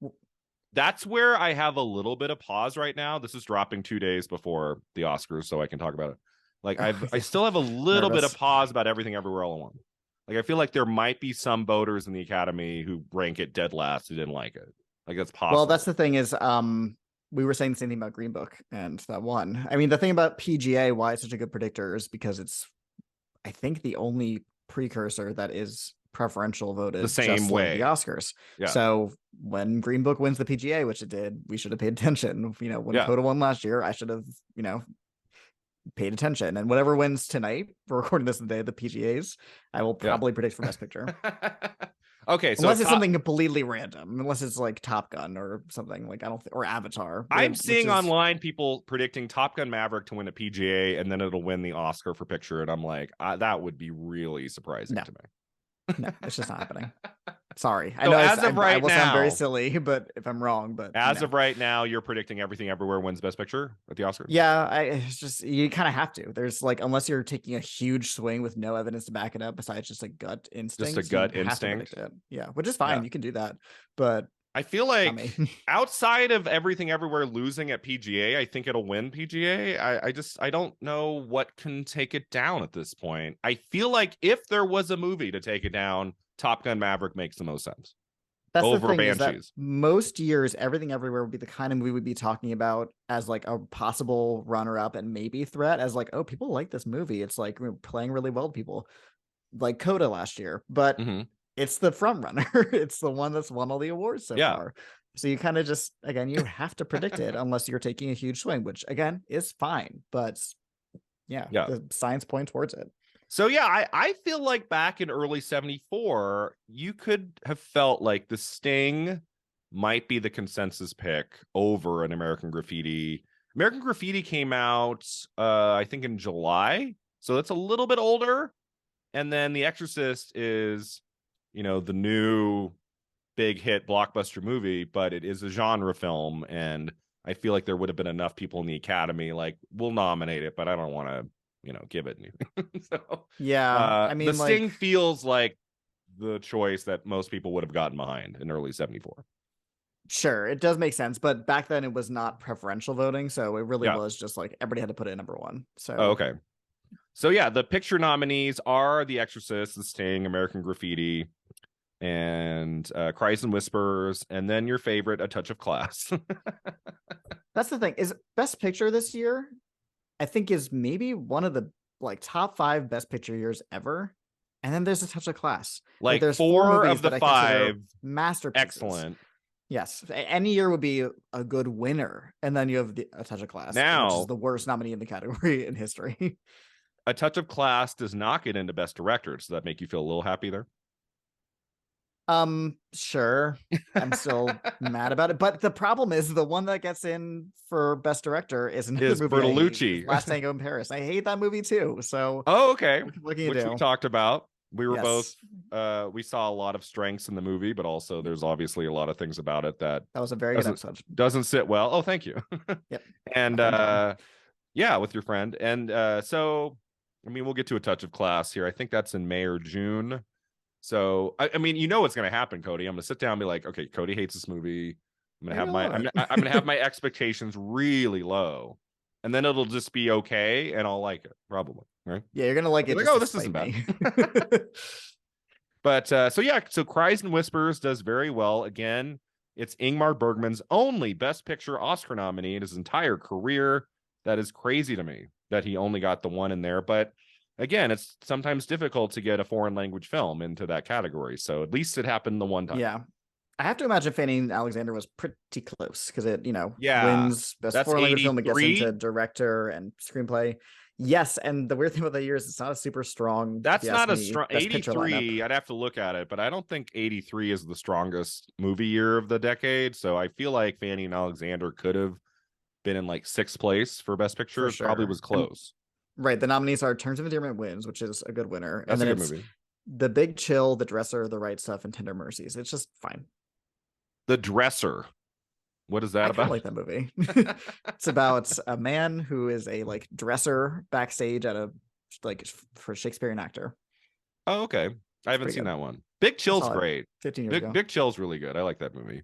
that's where I have a little bit of pause right now. This is dropping 2 days before the Oscars, so I can talk about it. Like I still have a little bit of Nervous. pause about Everything Everywhere All at Once. Like I feel like there might be some voters in the Academy who rank it dead last who didn't like it. Like that's Well, possible. that's the thing is, we were saying the same thing about Green Book and that one. I mean, the thing about PGA, why it's such a good predictor is because it's, I think, the only precursor that is preferential The voted, same just like the way. Oscars. Yeah. So when Green Book wins the PGA, which it did, we should have paid attention. When Yeah. Coda won last year, I should have, paid attention. And whatever wins tonight, we're recording this the day of the PGAs, I will Yeah. probably predict for Best Picture. Okay, so Unless it's something completely random, unless it's like Top Gun or something like or Avatar. I'm Which seeing is online people predicting Top Gun Maverick to win a PGA and then it'll win the Oscar for picture, and I'm like, that would be really surprising to me. no, it's just not happening. Sorry, I So know as of I right will sound very now, silly, but if I'm wrong, but as no. of right now, you're predicting Everything Everywhere wins Best Picture at the Oscars? Yeah, it's just you kind of have to. There's like unless you're taking a huge swing with no evidence to back it up besides just a gut Just a instinct, you gut have to predict instinct. it. Yeah, which is fine. Yeah. You can do that, but I feel not me. like outside of Everything Everywhere losing at PGA, I think it'll win PGA. I don't know what can take it down at this point. I feel like if there was a movie to take it down, Top Gun Maverick makes the most sense That's the over thing is that Banshees. most years, Everything Everywhere would be the kind of movie we'd be talking about as like a possible runner up and maybe threat as like, oh, people like this movie. It's like we're playing really well to people, like Coda last year, but it's the front runner. It's the one that's won all the awards so far. So you kind of just, again, you have to predict it unless you're taking a huge swing, which again is fine. But yeah, the science point towards it. So yeah, I feel like back in early 74, you could have felt like The Sting might be the consensus pick over an American Graffiti. American Graffiti came out I think in July. So that's a little bit older. And then The Exorcist is, the new big hit blockbuster movie, but it is a genre film. And I feel like there would have been enough people in the Academy like, we'll nominate it, but I don't want to give it anything. So yeah, I mean, The Sting like, feels like the choice that most people would have gotten behind in early 74. sure, it does make sense, but back then it was not preferential voting, so it really was just like everybody had to put it at number one. So okay. So yeah, the picture nominees are The Exorcist, The Sting, American Graffiti, and Cries and Whispers, and then your favorite, A Touch of Class. That's the thing is Best Picture this year, I think is maybe one of the like top 5 Best Picture years ever. And then there's A Touch of Class. Like there's 4 of the 5 masterpieces. Excellent. Yes, any year would be a good winner, and then you have A Touch of Class, now, which is the worst nominee in the category in history. A Touch of Class does not get into Best Director. Does that make you feel a little happy there? Sure. I'm still mad about it, but the problem is the one that gets in for Best Director is another movie. Bertolucci. Last Tango in Paris. I hate that movie too. So okay, which we talked about. We were yes. both. We saw a lot of strengths in the movie, but also there's obviously a lot of things about it that was a very good episode. Doesn't sit well. Oh, thank you. Yep. And yeah, with your friend. And so, I mean, we'll get to A Touch of Class here. I think that's in May or June. So, I mean, what's going to happen, Cody. I'm going to sit down and be like, okay, Cody hates this movie. I'm going to have my expectations really low, and then it'll just be okay, and I'll like it probably. Right? Yeah, you're going to like it. Like, oh, this isn't bad. But so yeah, so Cries and Whispers does very well. Again, it's Ingmar Bergman's only Best Picture Oscar nominee in his entire career. That is crazy to me that he only got the one in there. But again, it's sometimes difficult to get a foreign language film into that category. So at least it happened the one time. Yeah. I have to imagine Fanny Alexander was pretty close because it, Yeah, wins best that's foreign language film. It gets into 83. director and screenplay. Yes, and the weird thing about the year is it's not a super strong, if That's you ask not a me, strong best picture lineup. 83. I'd have to look at it, but I don't think 83 is the strongest movie year of the decade. So I feel like Fanny and Alexander could have been in like sixth place for Best Picture. For It probably sure. was close. Right, the nominees are Terms of Endearment wins, which is a good winner, and That's a then good it's movie. The Big Chill, The Dresser, The Right Stuff, and Tender Mercies. It's just fine. The Dresser. What is that I kind of about? like that movie. It's about a man who is a like dresser backstage at a like for a Shakespearean actor. Oh, okay. I It's haven't pretty seen good. that one. Big I Chill's saw it great. 15 years Big ago. Big Chill's really good. I like that movie.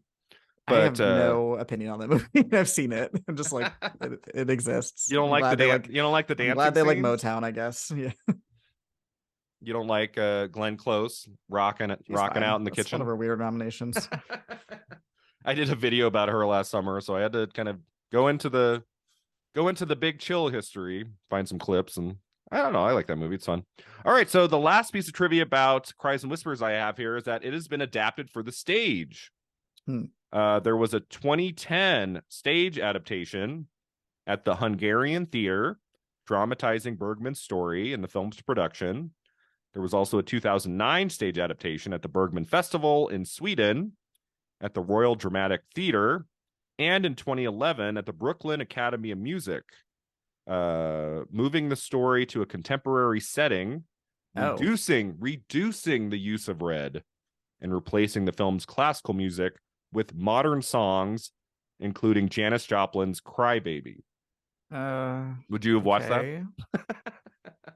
I But have no opinion on that movie. I've seen it. I'm just like it exists. you don't like the You dancing glad they like scenes? Motown, I guess. Yeah. You don't like Glenn Close rocking She's out fine. in the That's one of kitchen? her weird nominations. I did a video about her last summer, so I had to kind of go into the Big Chill history, find some clips, and I don't know. I like that movie. It's fun. All right, so the last piece of trivia about Cries and Whispers I have here is that it has been adapted for the stage. Hmm. There was a 2010 stage adaptation at the Hungarian Theater, dramatizing Bergman's story in the film's production. There was also a 2009 stage adaptation at the Bergman Festival in Sweden, at the Royal Dramatic Theater, and in 2011 at the Brooklyn Academy of Music, moving the story to a contemporary setting, Oh. reducing the use of red, and replacing the film's classical music with modern songs, including Janis Joplin's "Cry Baby." Would you have watched that? Okay.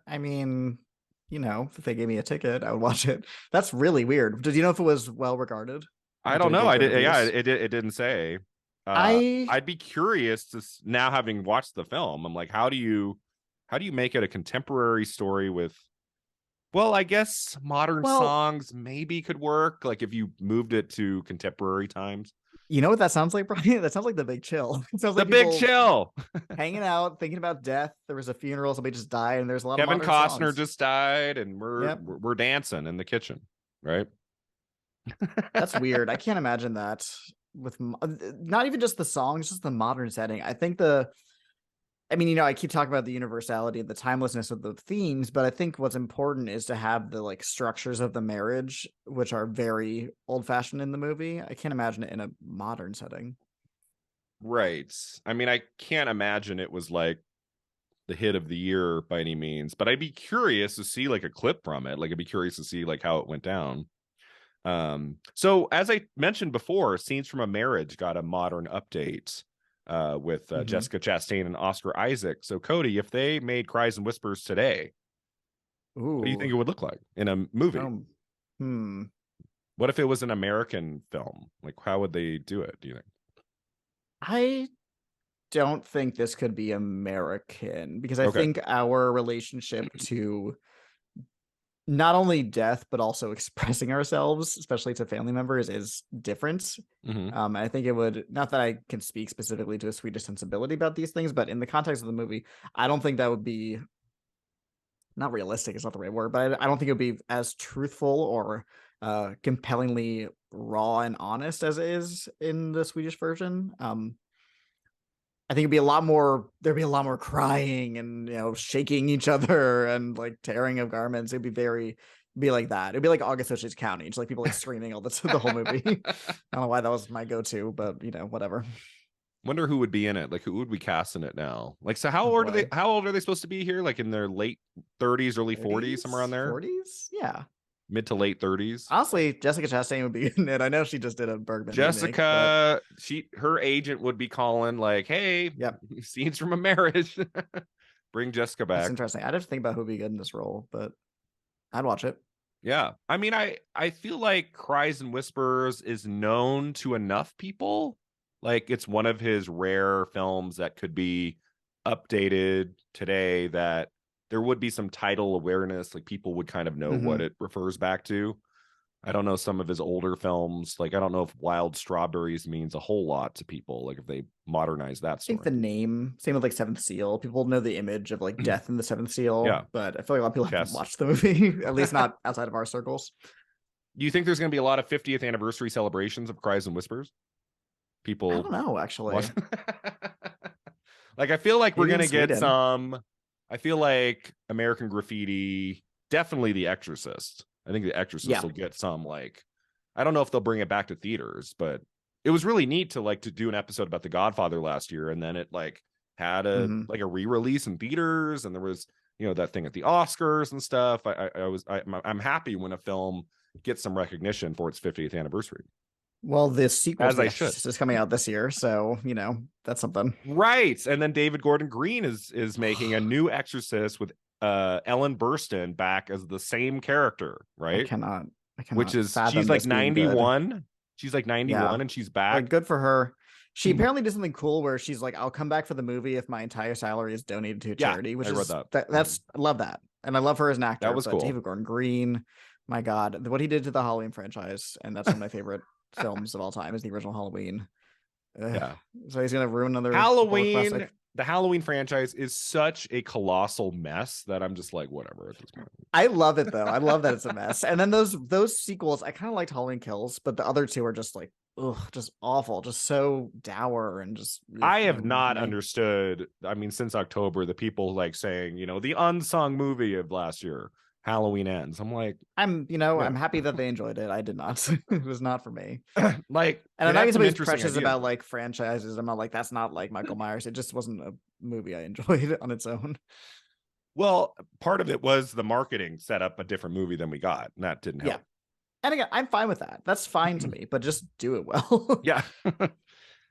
I mean, if they gave me a ticket, I would watch it. That's really weird. Did you know if it was well regarded? I Like, did don't it know. get I good did. Yeah, reviews? it didn't say. I I'd be curious to now, having watched the film. I'm like, how do you make it a contemporary story with? Well, I guess modern well, songs maybe could work. Like if you moved it to contemporary times. you know what that sounds like, Brian? That sounds like The Big Chill. It sounds The like Big people Chill. hanging out, thinking about death. There was a funeral, somebody just died, and there's a lot of Kevin modern Costner songs. just died, and Yep. we're dancing in the kitchen, right? That's weird. I can't imagine that with not even just the songs, just the modern setting. I keep talking about the universality and the timelessness of the themes, but I think what's important is to have the like structures of the marriage, which are very old fashioned in the movie. I can't imagine it in a modern setting. Right. I mean, I can't imagine it was like the hit of the year by any means, but I'd be curious to see like a clip from it. Like I'd be curious to see like how it went down. So as I mentioned before, Scenes from a Marriage got a modern update with Mhm. Jessica Chastain and Oscar Isaac. So Cody, if they made Cries and Whispers today, what do you think Ooh. it would look like in a movie? Hmm. What if it was an American film? Like how would they do it, do you think? I don't think this could be American because I Okay. think our relationship to not only death but also expressing ourselves, especially to family members, is different. Mm-hmm. I think it would, not that I can speak specifically to a Swedish sensibility about these things, but in the context of the movie, I don't think that would be, not realistic is not the right word, but I don't think it would be as truthful or compellingly raw and honest as it is in the Swedish version. I think there'd be a lot more crying and, shaking each other and like tearing of garments. Be like that. It'd be like August Osage County, just like people like screaming all the whole movie. I don't know why that was my go-to, but whatever. Wonder who would be in it. Like who would we cast in it now? Like so Oh boy. how old are they supposed to be here? Like in their late 30s, early 40s, somewhere on 30s, there? 40s, yeah. Mid to late 30s. Honestly, Jessica Chastain would be in it. I know she just did a Bergman remake, but Jessica, her agent would be calling like, "Hey, yep, scenes from a marriage. Bring Jessica that's back." interesting. I'd have to think about who'd be good in this role, but I'd watch it. Yeah. I mean, I feel like Cries and Whispers is known to enough people. Like it's one of his rare films that could be updated today, that there would be some title awareness, like people would kind of know what Hmm. it refers back to. I don't know some of his older films. Like, I don't know if Wild Strawberries means a whole lot to people. Like, if they modernize that I think story. the name, same with like Seventh Seal. People know the image of like death in the Seventh Seal, Yeah. but I feel like a lot of people haven't Chess. watched the movie, at least not outside of our circles. Do you think there's going to be a lot of 50th anniversary celebrations of Cries and Whispers? I People don't know, actually. watch. Like, I feel like we're Maybe going in to get Sweden. some. I feel like American Graffiti, definitely The Exorcist. I think The Exorcist Yeah. will get some, like, I don't know if they'll bring it back to theaters, but it was really neat to do an episode about The Godfather last year, and then it like had a Mhm. like a re-release in theaters, and there was that thing at the Oscars and stuff. I'm happy when a film gets some recognition for its 50th anniversary, Well, the sequel to as The I should. Exorcist is coming out this year, so that's something. Right, and then David Gordon Green is making a new Exorcist with Ellen Burstyn back as the same character, I right? cannot, I Which cannot is she's fathom like this being good. 91. She's like Yeah, 91 and she's like back. good for her. She apparently did something cool where she's like, "I'll come back for the movie if my entire salary is donated to a Yeah, charity," which I read is that. that's I love that, and I love her as an That actor. was But cool. David Gordon Green, my God, what he did to the Halloween franchise, and that's one of my favorite films of all time, is the original Halloween. Ugh. Yeah. So he's gonna ruin another horror Halloween, classic. the Halloween franchise is such a colossal mess that I'm just like, whatever at this point. I love it though. I love that it's a mess. And then those sequels, I kind of liked Halloween Kills, but the other two are just like, ugh, just awful, just so dour and just I they have don't move not me. understood. I mean, since October, the people like saying, the unsung movie of last year, Halloween Ends. I'm like, I'm yeah, happy that they enjoyed it. I did not. It was not for me. like And I'm it not had even some somebody's interesting precious ideas. about like franchises. I'm not like that's not like Michael Myers. It just wasn't a movie I enjoyed on its own. Well, part of it was the marketing set up a different movie than we got, and that didn't Yeah. help. And again, I'm fine with that. That's fine to me, but just do it well. Yeah.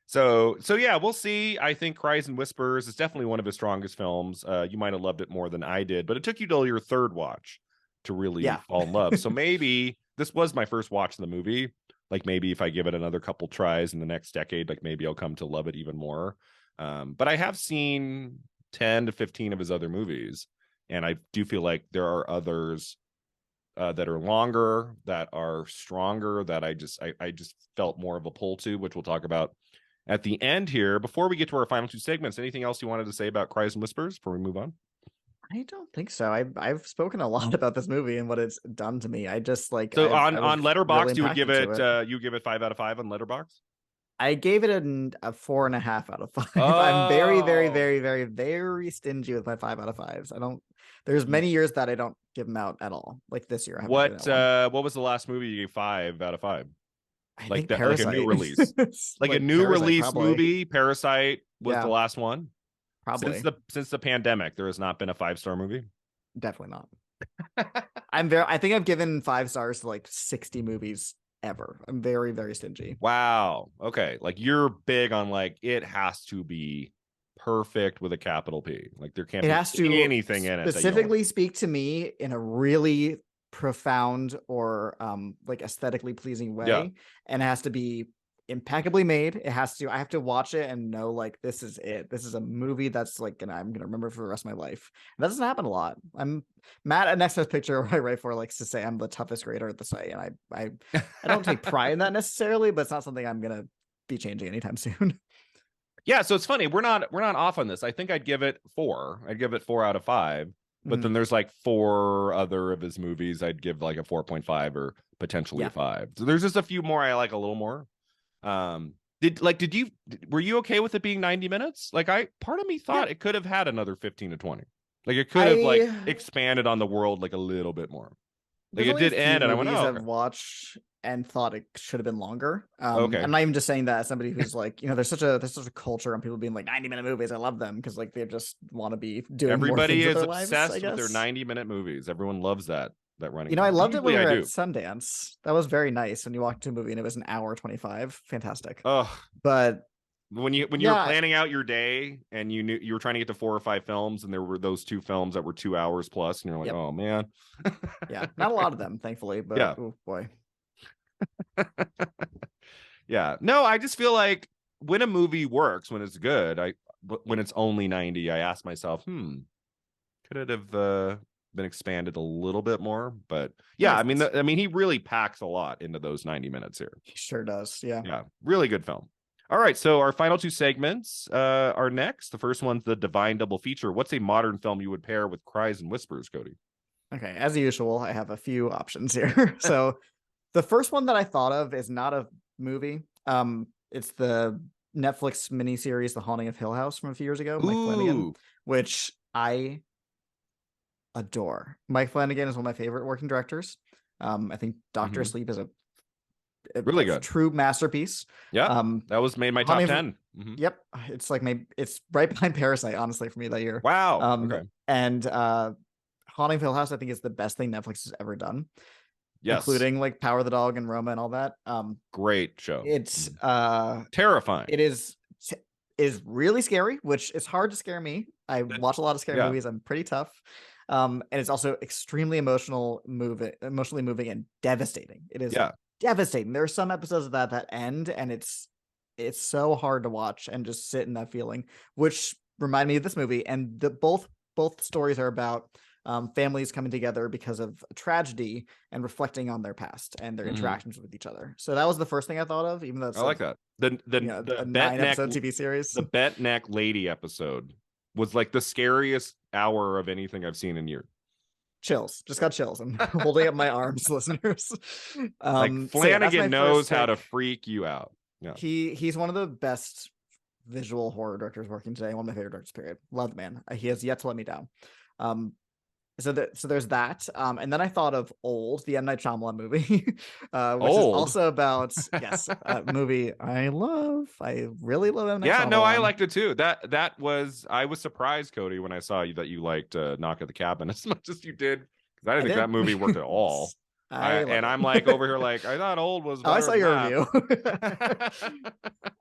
So yeah, we'll see. I think Cries and Whispers is definitely one of his strongest films. You might have loved it more than I did, but it took you till your third watch to really Yeah. fall in love. So maybe this was my first watch of the movie. Like, maybe if I give it another couple tries in the next decade, like maybe I'll come to love it even more. But I have seen 10 to 15 of his other movies, and I do feel like there are others that are longer, that are stronger, that I just felt more of a pull to, which we'll talk about at the end here. Before we get to our final two segments, anything else you wanted to say about Cries and Whispers before we move on? I don't think so. I've spoken a lot about this movie and what it's done to me. I just like So on I was on really Letterboxd, impacted to it. you give it 5 out of 5 on Letterboxd. I gave it a 4.5 out of 5. I'm very, very, Oh, very, very, very stingy with my 5 out of 5s. I don't. There's you, many years that I don't give them out at all. Like this year, I haven't given it one. what was the last movie you gave 5 out of 5? I Like think that, like a new Parasite. release, like a Like new Parasite, release probably. movie. Parasite was the Yeah, last one since probably. the pandemic. There has not been a 5-star movie. Definitely not. I think I've given 5 stars to like 60 movies ever. I'm very, very stingy. Wow. Okay. Like, you're big on, like, it has to be perfect with a capital P. Like, there can't It be has to anything in it that you don't like. specifically speak to me in a really profound or like aesthetically pleasing Yeah. way, and it has to be impeccably made. I have to watch it and know like this is it. This is a movie that's like I'm gonna remember for the rest of my life. And that doesn't happen a lot. I'm Matt at Next Best Picture, where I write for, likes to say I'm the toughest grader at the site, and I don't take pride in that necessarily, but it's not something I'm gonna be changing anytime soon. Yeah. So it's funny. We're not off on this. I think I'd give it 4. I'd give it 4 out of 5. But then Mhm. there's like 4 other of his movies I'd give like a 4.5 or potentially a Yeah. 5. So there's just a few more I like a little more. Were you okay with it being 90 minutes? Like, part of me Yeah. thought it could have had another 15 to 20. Like, it could have like I expanded on the world like a little bit more. Like, There's it only a did few end and I went, movies oh, I've okay. watched and thought it should have been longer. Okay. I'm not even just saying that as somebody who's like, there's such a culture on people being like 90-minute movies. I love them because like they just want to be doing more Everybody things with is their lives, I obsessed with their guess. 90-minute movies. Everyone loves that running I time. loved it when Usually we I were at do. Sundance. That was very nice when you walked to a movie and it was an hour 25. Fantastic. Oh, But when you were yeah, planning out your day and you knew you were trying to get to 4 or 5 films and there were those 2 films that were 2 hours plus and you're like, yep. oh man. Yeah. Not a lot of them, thankfully, but Yeah. oh boy. Yeah. No, I just feel like when a movie works, when it's good, when it's only 90, I ask myself, could it have been expanded a little bit more, but That yeah, makes I mean, sense. I mean, he really packs a lot into those 90 minutes here. He sure does. Yeah. Yeah, really good film. All right, so our final two segments are next. The first one's the Divine Double Feature. What's a modern film you would pair with Cries and Whispers, Cody? Okay. As usual, I have a few options here. So the first one that I thought of is not a movie. It's the Netflix miniseries The Haunting of Hill House from a few years ago, Mike Flanagan, Ooh, which I adore. Mike Flanagan is one of my favorite working directors. I think Doctor mhm. Sleep is Really a good. true masterpiece. Yeah, Um, that was made my top Haunting of, 10. Mhm. yep, it's like it's right behind Parasite, honestly, for me that year. Wow. Okay. And Haunting of Hill House, I think, is the best thing Netflix has ever done, Yes. including like Power of the Dog and Roma and all that. Great show. It's Mhm. it Terrifying. is really scary, which is hard to scare me. I That- watch a lot of scary yeah. movies. I'm pretty tough. And it's also extremely emotionally moving and devastating. It is Yeah. devastating. There are some episodes of that end, and it's so hard to watch and just sit in that feeling, which remind me of this movie. And both stories are about families coming together because of a tragedy and reflecting on their past and their Mhm. interactions with each other. So that was the first thing I thought of, even though I it's like like, that. The a bent neck 9 episode TV series. the bent neck lady episode was like the scariest hour of anything I've seen in years. Chills, just got chills. I'm holding up my arms, listeners. Like So yeah, that's my Flanagan first knows how to pick. freak you out. Yeah. He's one of the best visual horror directors working today. One of my favorite directors, period. Love the man. He has yet to let me down. Um, so there's that. And then I thought of Old, the M. Night Shyamalan movie, which is Old. also about, yes, a movie I love. I really love M. Night Yeah, no, I Shyamalan. liked it too. That was I was surprised, Cody, when I saw you that you liked Knock at the Cabin as much as you did, because I didn't I think that did. movie worked at all. I love And it. I'm like over here like I thought Old was Oh, I better saw than your that. review.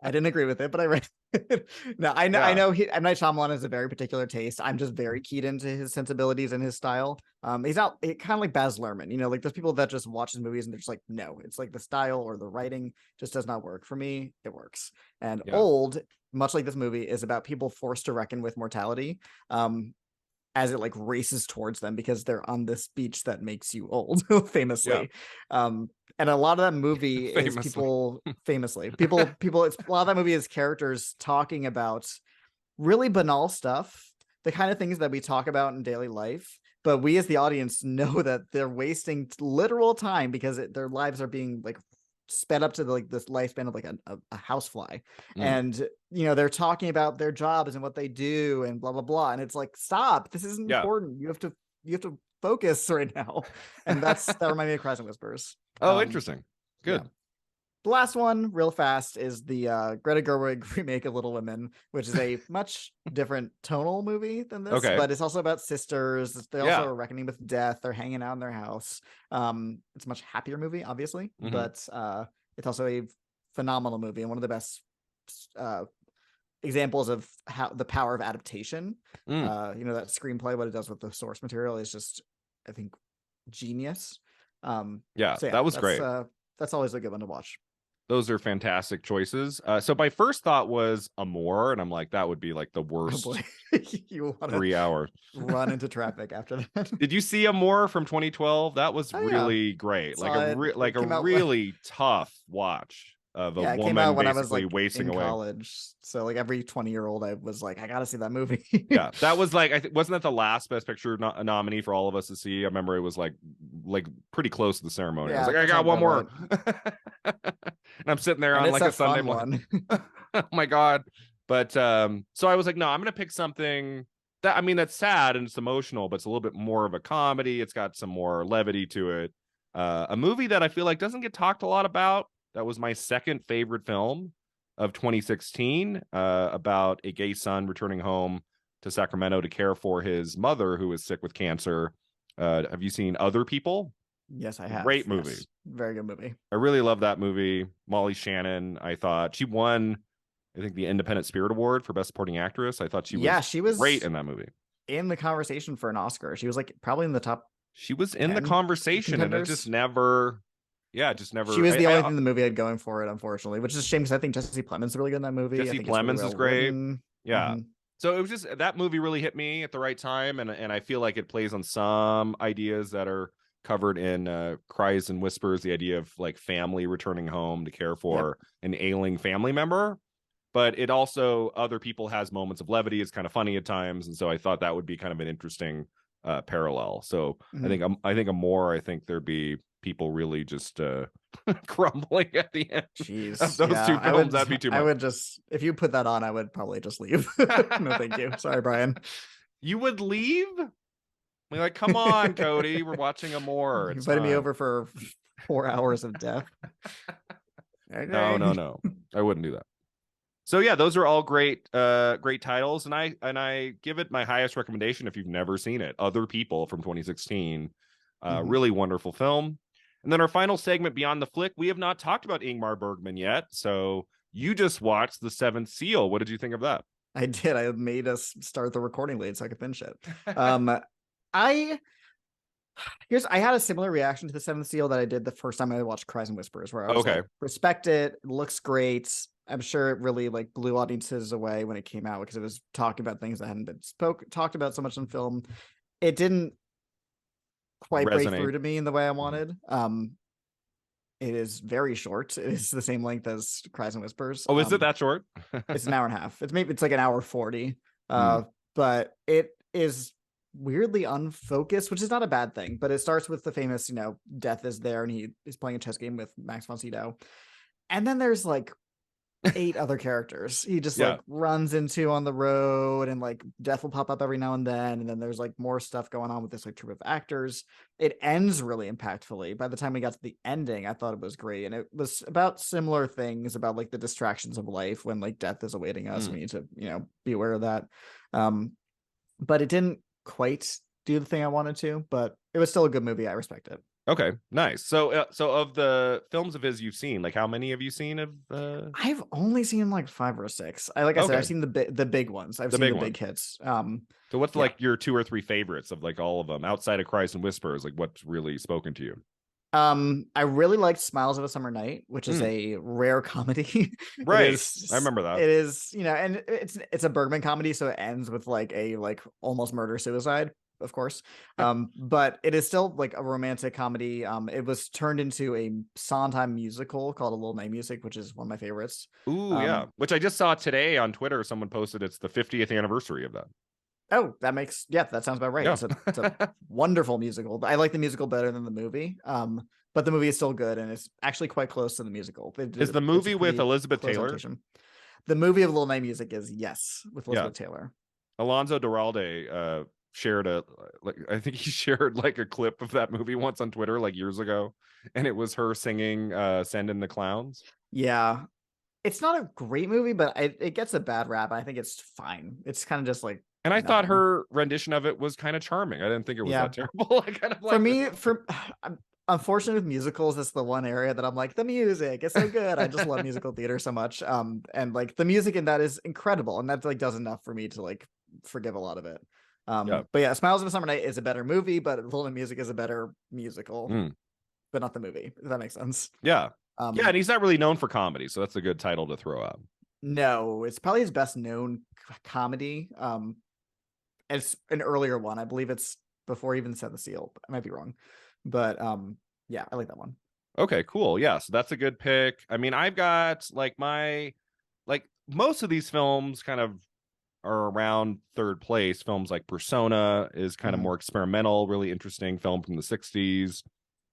I didn't agree with it, but I read it. No, I know. I Yeah. know. M. Night Shyamalan has a very particular taste. I'm just very keyed into his sensibilities and his style. He's not kind of like Baz Luhrmann. Like there's people that just watch his movies and they're just like, no, it's like the style or the writing just does not work for me. It works. And Yeah. Old, much like this movie, is about people forced to reckon with mortality. As it like races towards them because they're on this beach that makes you old, Yeah. famously. And a lot of that movie is Famously. people famously people it's a lot of that movie is characters talking about really banal stuff, the kind of things that we talk about in daily life, but we as the audience know that they're wasting literal time because their lives are being like sped up to like this lifespan of like a housefly. Mm. And they're talking about their jobs and what they do and blah blah blah, and it's like, stop, this isn't Yeah. important. You have to focus right now. And that reminded me of Cries and Whispers. Oh, interesting. Yeah. Good. The last one, real fast, is the Greta Gerwig remake of Little Women, which is a much different tonal movie than this, Okay. but it's also about sisters. They also Yeah. are reckoning with death. They're hanging out in their house. It's a much happier movie, obviously, Hmm. but it's also a phenomenal movie and one of the best examples of how the power of adaptation. Mm. That screenplay, what it does with the source material is just, I think, genius. Yeah, So yeah, that was great. that's always a good one to watch. Those are fantastic choices. So my first thought was Amore, and I'm like, that would be like the Oh worst boy, you want to 3 hours. run into traffic after that. Did you see Amore from 2012? That was Oh yeah, really great. Like saw it. like It a came out. really tough watch of a Yeah, it came out woman when I was basically like wasting in away. college. So like every 20-year-old, I was like, I gotta see that movie. Yeah, that was like wasn't that the last Best Picture nominee for all of us to see? I remember it was like pretty close to the ceremony. I was Yeah, like, I that got sounds one about more, right. and I'm sitting there And on it's like a a Sunday fun morning. one. Oh my god. But so I was like, no, I'm gonna pick something that, I mean, that's sad and it's emotional, but it's a little bit more of a comedy. It's got some more levity to it. A movie that I feel like doesn't get talked a lot about. That was my second favorite film of 2016, about a gay son returning home to Sacramento to care for his mother who is sick with cancer. Have you seen Other People? Yes, I have. Great movie. Yes, very good movie. I really love that movie. Molly Shannon, I thought she won, I think, the Independent Spirit Award for Best Supporting Actress. I thought she Yeah, was she great was in that movie. in the conversation for an Oscar. She was like probably in the top She was in the 10 conversation, and it just contenders. never, yeah, just She never. was the only thing the movie had going for it, unfortunately, which is a shame because I think Jesse Plemons is really good in that movie. I Jesse think it's really Plemons well is great. written. Yeah. Mm-hmm. So it was just that movie really hit me at the right time, and I feel like it plays on some ideas that are covered in Cries and Whispers, the idea of like family returning home to care Yep. for an ailing family member. But it also, other people, has moments of levity. It's kind of funny at times, and so I thought that would be kind of an interesting parallel. So Mhm. I think a more, I think there'd be people really just crumbling at the end of Jeez. those Yeah. two films. That'd be too I much. would just, if you put that on, I would probably just leave. No, thank you. Sorry, Brian. You would leave? Like, come on, Cody, we're watching a more. You It's invited me time. over for 4 hours of death. No, Okay. no, no. I wouldn't do that. So yeah, those are all great titles, and I give it my highest recommendation if you've never seen it. Other People from 2016, Mhm. really wonderful film. And then our final segment, Beyond the Flick, we have not talked about Ingmar Bergman yet. So you just watched The Seventh Seal. What did you think of that? I did. I made us start the recording late so I could finish it. Um, I I had a similar reaction to the Seventh Seal that I did the first time I watched Cries and Whispers, where I was Okay. like, respect it, it looks great. I'm sure it really like blew audiences away when it came out because it was talking about things that hadn't been talked about so much in film. It didn't quite break Resonate. through to me in the way I Mhm. wanted. It is very short. It is the same length as Cries and Whispers. Oh, is it that short? It's an hour and a half. It's like an hour 40. Hmm. But it is weirdly unfocused, which is not a bad thing. But it starts with the famous, Death is there, and he is playing a chess game with Max von Sydow. And then there's like 8 other characters he just Yeah. like runs into on the road, and like Death will pop up every now and then there's like more stuff going on with this like troupe of actors. It ends really impactfully. By the time we got to the ending, I thought it was great, and it was about similar things about like the distractions of life when like death is awaiting us. Hmm. We need to be aware of that. um but it didn't quite do the thing I wanted to, but it was still a good movie. I respect it. Okay, nice. So of the films of his you've seen, like how many have you seen of I've only seen like 5 or 6. Like I said, Okay, I've seen the big ones. I've the seen big the big ones. hits. So what's Yeah. like your 2 or 3 favorites of like all of them outside of Cries and Whispers? Like what's really spoken to you? I really liked Smiles of a Summer Night, which is Mm, a rare comedy. It right. I is remember that. it is, and it's a Bergman comedy, so it ends with like a like almost murder suicide, of course. But it is still like a romantic comedy. It was turned into a Sondheim musical called A Little Night Music, which is one of my favorites. Ooh, yeah. Um, Which I just saw today on Twitter. Someone posted it's the 50th anniversary of that. Oh, that sounds about right. Yeah. It's a wonderful musical. I like the musical better than the movie. But the movie is still good, and it's actually quite close to the musical. Is the It's a movie with pretty Elizabeth close Taylor? adaptation. The movie of Little Night Music is, yes, with Yeah. Elizabeth Taylor. Alonso Duralde shared a like I think he shared like a clip of that movie once on Twitter like years ago, and it was her singing Send in the Clowns. Yeah, it's not a great movie, but it gets a bad rap. I think it's fine. It's kind of just like And I thought nothing. her rendition of it was kind of charming. I didn't think it was that Yeah, terrible. I kind of for liked me, I'm unfortunate with musicals. It's the one area that I'm like, the music is so good. I just love it. musical theater so much. And like the music in that is incredible, and that like does enough for me to like forgive a lot of it. Yeah. But yeah, Smiles of a Summer Night is a better movie, but Little Music is a better musical, Mm. but not the movie. If that makes sense. Yeah. Yeah, Um, and he's not really known for comedy, so that's a good title to throw out. no, it's probably his best known comedy. It's an earlier one. I believe it's before he even Set the Seal. I might be wrong, but yeah, I like that one. Okay, cool. Yeah, so that's a good pick. I mean, I've got like most of these films kind of are around third place. Films like Persona is kind of Mhm. more experimental, really interesting film from the 60s.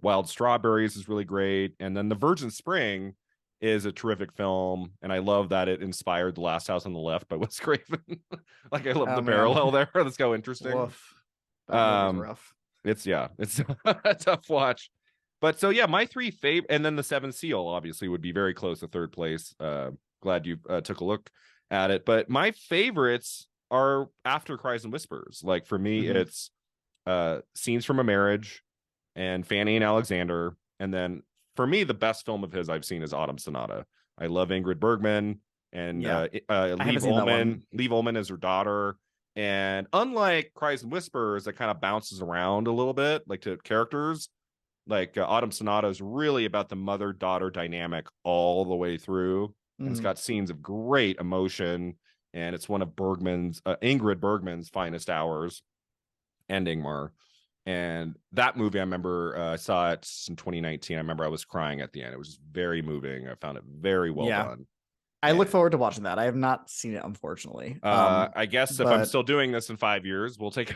Wild Strawberries is really great. And then The Virgin Spring is a terrific film. And I love that it inspired The Last House on the Left by Wes Craven. Like I love Oh the man, parallel there. That's how interesting. woof. That movie's Um, rough. it's yeah, it's a tough watch. But so yeah, my three favorite, and then The Seventh Seal obviously would be very close to third place. Glad you took a look at it. But my favorites are after Cries and Whispers. Like for me, Hmm. it's Scenes from a Marriage and Fanny and Alexander. And then for me, the best film of his I've seen is Autumn Sonata. I love Ingrid Bergman and Yeah, I haven't seen that one. Liv Ullmann is her daughter. And unlike Cries and Whispers, that kind of bounces around a little bit, like to characters, like Autumn Sonata is really about the mother-daughter dynamic all the way through, and it's Hmm. got scenes of great emotion. and it's one of Ingrid Bergman's finest hours, and Ingmar. And that movie, I remember I saw it in 2019. I remember I was crying at the end. It was just very moving. I found it very well Yeah. done. I look And forward to watching that. I have not seen it, unfortunately. I guess if I'm But still doing this in 5 years, we'll take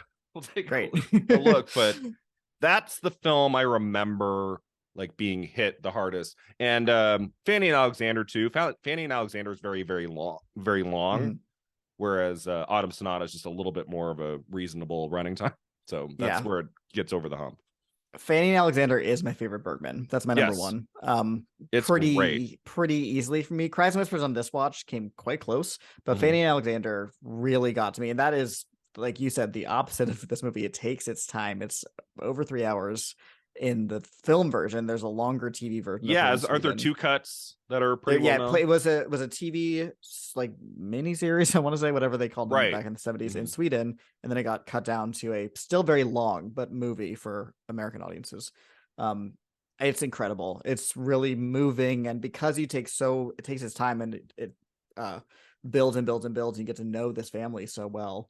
great. a look. But that's the film I remember like being hit the hardest. And Fanny and Alexander too. Fanny and Alexander is very, very long, very long. Mhm. Whereas Autumn Sonata is just a little bit more of a reasonable running time. So that's Yeah. where it gets over the hump. Fanny and Alexander is my favorite Bergman. That's my number Yes, one. it's great. Pretty easily for me. Cries and Whispers on this watch came quite close, but Mhm. Fanny and Alexander really got to me. And that is, like you said, the opposite of this movie. It takes its time. It's over 3 hours in the film version. There's a longer TV version of her Yeah, in aren't there Sweden. 2 cuts that are There, pretty well yeah, known? it was a TV like mini series. I want to say whatever they called them Right. back in the 70s in Mhm. Sweden, and then it got cut down to a still very long but movie for American audiences. Um, it's incredible. It's really moving, and because it takes its time, and it builds and builds and builds, and you get to know this family so well.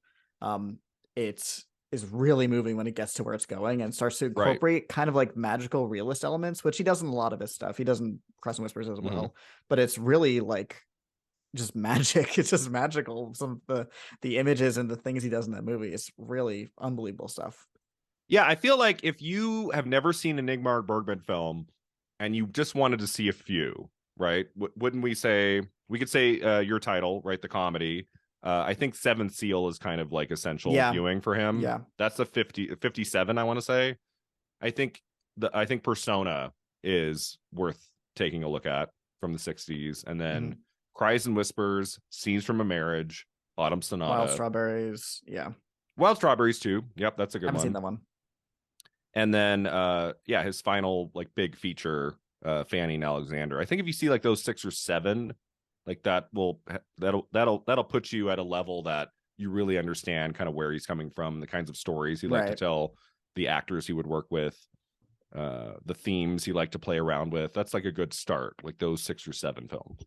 It is really moving when it gets to where it's going and starts to Right. incorporate kind of like magical realist elements, which he does in a lot of his stuff. He does in Crescent Whispers as Mhm. well, but it's really like just magic. It's just magical. Some of the images and the things he does in that movie is really unbelievable stuff. Yeah, I feel like if you have never seen an Ingmar Bergman film and you just wanted to see a few, right? Wouldn't we could say your title, right? The comedy. I think Seventh Seal is kind of like essential Yeah, viewing for him. yeah. That's a 57, I want to say. I think Persona is worth taking a look at from the 60s. And then Mhm. Cries and Whispers, Scenes from a Marriage, Autumn Wild Sonata, Strawberries. Yeah, Wild Strawberries too. Yep, that's a I good haven't seen one. that one. And then yeah, his final like big feature, Fanny and Alexander. I think if you see like those 6 or 7, like that'll put you at a level that you really understand kind of where he's coming from, the kinds of stories he liked to Right. tell, the actors he would work with, the themes he liked to play around with. That's like a good start, like those 6 or 7 films,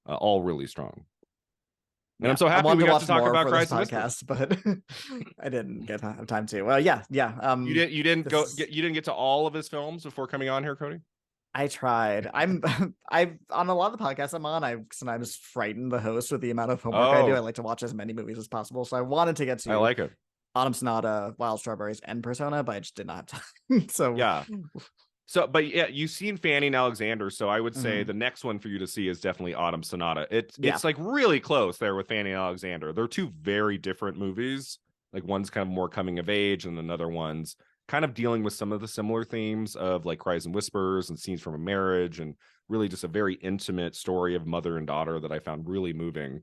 all really strong. And I'm Yeah, so I happy wanted we to got to watch talk more about for this Cries and Whispers. podcast, but I didn't get have time to. Well, yeah, yeah. You didn't This go is. you didn't get to all of his films before coming on here, Cody? I tried. I've on a lot of the podcasts I'm on, I sometimes frighten the host with the amount of homework I do. I Oh, like to watch as many movies as possible. So I wanted to get I to like it. Autumn Sonata, Wild Strawberries, and Persona, but I just did not have time. So Yeah. So, but yeah, you've seen Fanny and Alexander, so I would say mhm. the next one for you to see is definitely Autumn Sonata. Yeah. It's like really close there with Fanny and Alexander. They're two very different movies. Like one's kind of more coming of age, and another one's kind of dealing with some of the similar themes of like Cries and Whispers and Scenes from a Marriage, and really just a very intimate story of mother and daughter that I found really moving.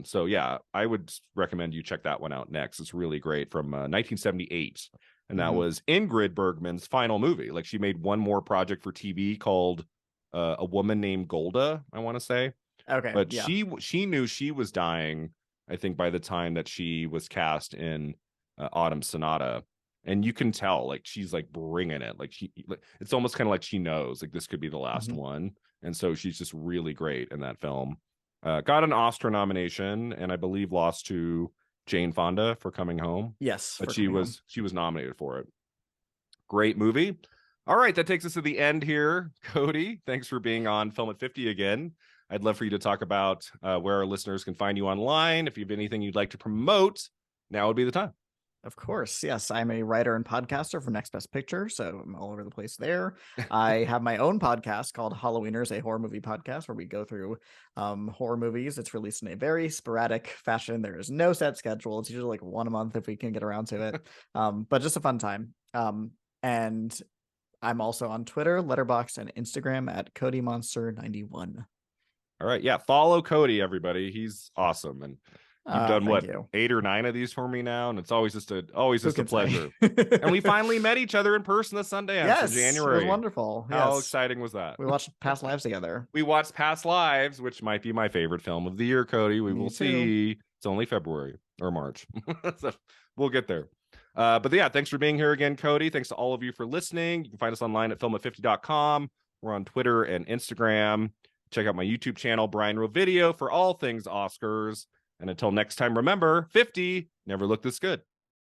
So yeah, I would recommend you check that one out next. It's really great from 1978. And that Mhm. was Ingrid Bergman's final movie. Like she made one more project for TV called A Woman Named Golda, I want to say. Okay. But Yeah. she knew she was dying, I think, by the time that she was cast in Autumn Sonata. And you can tell, like she's like bringing it. It's almost kind of like she knows, like this could be the last Mhm. one. And so she's just really great in that film. Got an Oscar nomination, and I believe lost to Jane Fonda for Coming Home, Yes, but for coming home. she was nominated for it. Great movie. All right, that takes us to the end here. Cody, thanks for being on Film at 50 again. I'd love for you to talk about where our listeners can find you online. If you have anything you'd like to promote, now would be the time. Of course. Yes, I'm a writer and podcaster for Next Best Picture, so I'm all over the place there. I have my own podcast called Halloweeners, a horror movie podcast where we go through horror movies. It's released in a very sporadic fashion. There is no set schedule. It's usually like one a month if we can get around to it. But just a fun time. And I'm also on Twitter, Letterboxd, and Instagram at CodyMonster91. All right. Yeah. Follow Cody, everybody. He's awesome. And you've done Thank what, you. 8 or 9 of these for me now. And it's always just Who a can say? pleasure. And we finally met each other in person this Sundance in Yes, it was January. wonderful. How Yes. exciting was that? We watched Past Lives together. We watched Past Lives, which might be my favorite film of the year, Cody. We Me will too. see. It's only February or March. So we'll get there. But yeah, thanks for being here again, Cody. Thanks to all of you for listening. You can find us online at filmat50.com. We're on Twitter and Instagram. Check out my YouTube channel, Brian Rowe Video, for all things Oscars. And until next time, remember, 50 never looked this good.